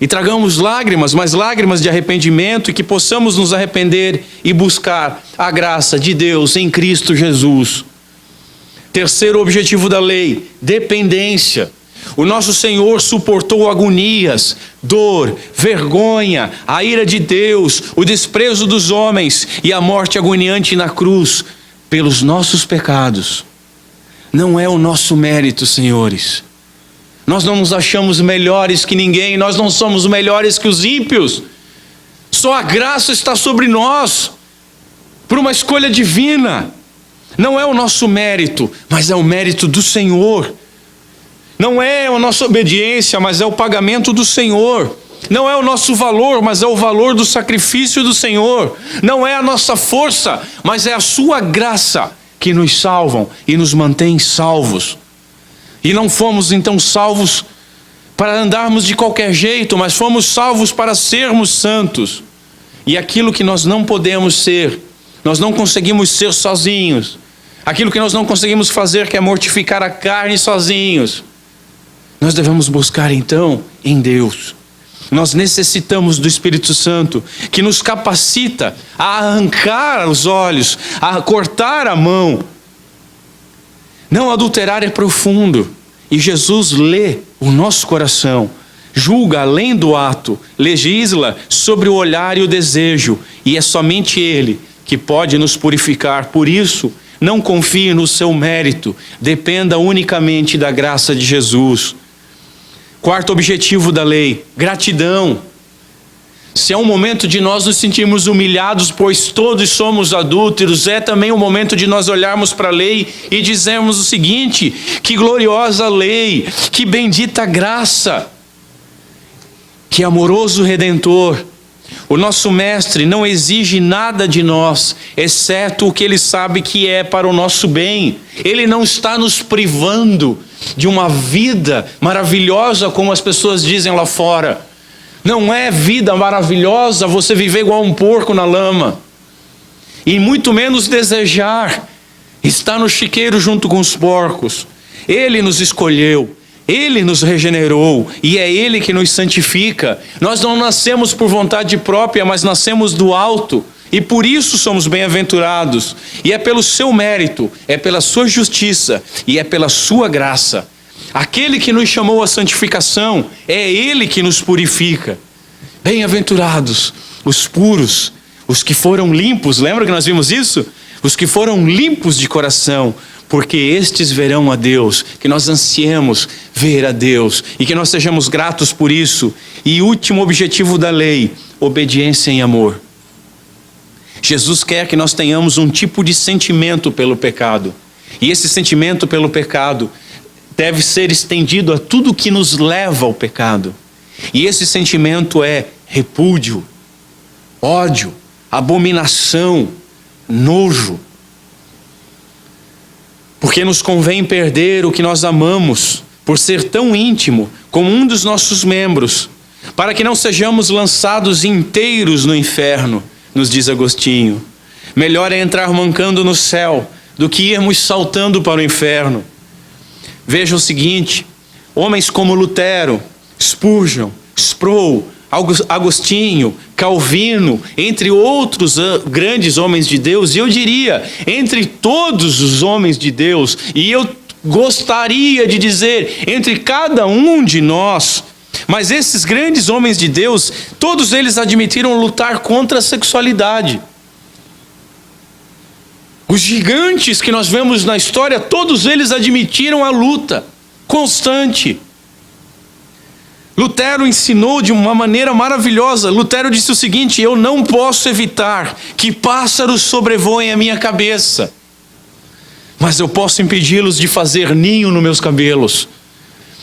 e tragamos lágrimas, mas lágrimas de arrependimento, e que possamos nos arrepender e buscar a graça de Deus em Cristo Jesus. Terceiro objetivo da lei: dependência. O nosso Senhor suportou agonias, dor, vergonha, a ira de Deus, o desprezo dos homens e a morte agoniante na cruz pelos nossos pecados. Não é o nosso mérito, senhores. Nós não nos achamos melhores que ninguém, nós não somos melhores que os ímpios. Só a graça está sobre nós, por uma escolha divina. Não é o nosso mérito, mas é o mérito do Senhor. Não é a nossa obediência, mas é o pagamento do Senhor. Não é o nosso valor, mas é o valor do sacrifício do Senhor. Não é a nossa força, mas é a sua graça que nos salvam e nos mantém salvos. E não fomos então salvos para andarmos de qualquer jeito, mas fomos salvos para sermos santos. E aquilo que nós não podemos ser, nós não conseguimos ser sozinhos. Aquilo que nós não conseguimos fazer, que é mortificar a carne sozinhos, nós devemos buscar então em Deus. Nós necessitamos do Espírito Santo, que nos capacita a arrancar os olhos, a cortar a mão. Não adulterar é profundo, e Jesus lê o nosso coração, julga além do ato, legisla sobre o olhar e o desejo, e é somente Ele que pode nos purificar. Por isso, não confie no seu mérito, dependa unicamente da graça de Jesus. Quarto objetivo da lei: gratidão. Se é um momento de nós nos sentirmos humilhados, pois todos somos adúlteros, é também o momento de nós olharmos para a lei e dizermos o seguinte: que gloriosa lei, que bendita graça, que amoroso Redentor. O nosso Mestre não exige nada de nós, exceto o que Ele sabe que é para o nosso bem. Ele não está nos privando de uma vida maravilhosa, como as pessoas dizem lá fora. Não é vida maravilhosa você viver igual um porco na lama, e muito menos desejar estar no chiqueiro junto com os porcos. Ele nos escolheu, Ele nos regenerou, e é Ele que nos santifica. Nós não nascemos por vontade própria, mas nascemos do alto, e por isso somos bem-aventurados. E é pelo seu mérito, é pela sua justiça, e é pela sua graça. Aquele que nos chamou à santificação, é Ele que nos purifica. Bem-aventurados os puros, os que foram limpos. Lembra que nós vimos isso? Os que foram limpos de coração, porque estes verão a Deus. Que nós ansiemos ver a Deus e que nós sejamos gratos por isso. E último objetivo da lei: obediência em amor. Jesus quer que nós tenhamos um tipo de sentimento pelo pecado, e esse sentimento pelo pecado deve ser estendido a tudo que nos leva ao pecado. E esse sentimento é repúdio, ódio, abominação, nojo. Porque nos convém perder o que nós amamos, por ser tão íntimo como um dos nossos membros, para que não sejamos lançados inteiros no inferno, nos diz Agostinho. Melhor é entrar mancando no céu do que irmos saltando para o inferno. Veja o seguinte: homens como Lutero, Spurgeon, Sproul, Agostinho, Calvino, entre outros grandes homens de Deus, e eu diria, entre todos os homens de Deus, e eu gostaria de dizer, entre cada um de nós, mas esses grandes homens de Deus, todos eles admitiram lutar contra a sexualidade. Os gigantes que nós vemos na história, todos eles admitiram a luta constante. Lutero ensinou de uma maneira maravilhosa. Lutero disse o seguinte: eu não posso evitar que pássaros sobrevoem a minha cabeça, mas eu posso impedi-los de fazer ninho nos meus cabelos.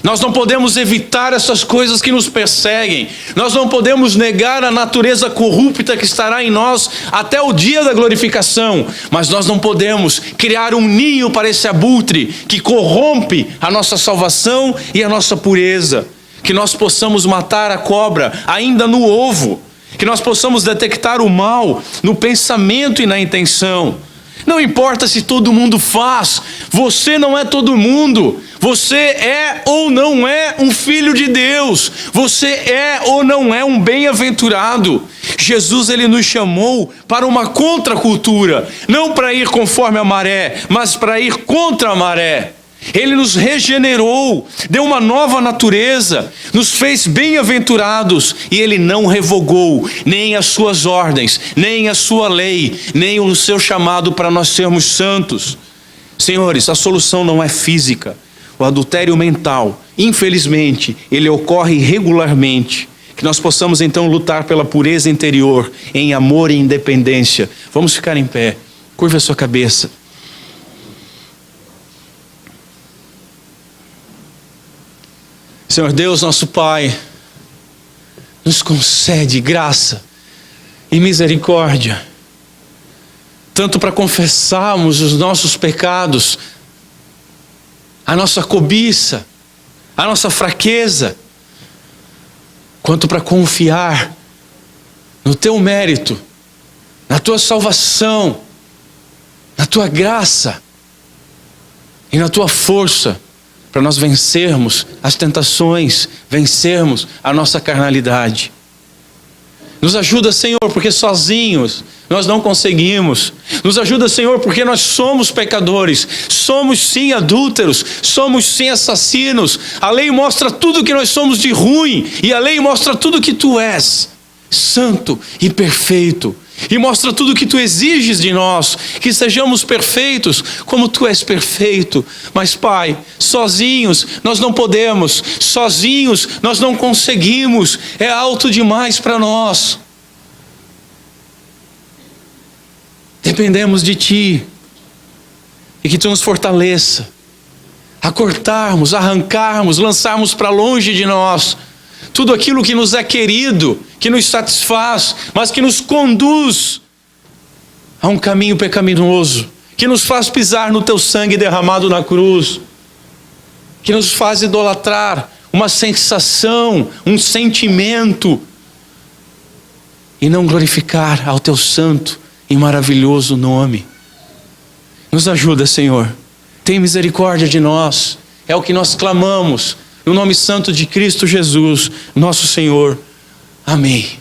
Nós não podemos evitar essas coisas que nos perseguem. Nós não podemos negar a natureza corrupta que estará em nós até o dia da glorificação. Mas nós não podemos criar um ninho para esse abutre que corrompe a nossa salvação e a nossa pureza. Que nós possamos matar a cobra ainda no ovo. Que nós possamos detectar o mal no pensamento e na intenção. Não importa se todo mundo faz, você não é todo mundo. Você é ou não é um filho de Deus. Você é ou não é um bem-aventurado. Jesus, ele nos chamou para uma contracultura, não para ir conforme a maré, mas para ir contra a maré. Ele nos regenerou, deu uma nova natureza, nos fez bem-aventurados, e Ele não revogou nem as suas ordens, nem a sua lei, nem o seu chamado para nós sermos santos. Senhores, a solução não é física. O adultério mental, infelizmente, ele ocorre regularmente. Que nós possamos então lutar pela pureza interior, em amor e independência. Vamos ficar em pé, curva a sua cabeça. Senhor Deus, nosso Pai, nos concede graça e misericórdia, tanto para confessarmos os nossos pecados, a nossa cobiça, a nossa fraqueza, quanto para confiar no Teu mérito, na Tua salvação, na Tua graça e na Tua força, para nós vencermos as tentações, vencermos a nossa carnalidade. Nos ajuda, Senhor, porque sozinhos nós não conseguimos. Nos ajuda, Senhor, porque nós somos pecadores. Somos sim adúlteros, somos sim assassinos. A lei mostra tudo que nós somos de ruim, e a lei mostra tudo que Tu és, santo e perfeito. E mostra tudo que Tu exiges de nós, que sejamos perfeitos como Tu és perfeito. Mas Pai, sozinhos nós não podemos, sozinhos nós não conseguimos, é alto demais para nós. Dependemos de Ti, e que Tu nos fortaleça a cortarmos, arrancarmos, lançarmos para longe de nós tudo aquilo que nos é querido, que nos satisfaz, mas que nos conduz a um caminho pecaminoso, que nos faz pisar no Teu sangue derramado na cruz, que nos faz idolatrar uma sensação, um sentimento, e não glorificar ao Teu santo e maravilhoso nome. Nos ajuda, Senhor, tem misericórdia de nós, é o que nós clamamos, no nome santo de Cristo Jesus, nosso Senhor. Amém.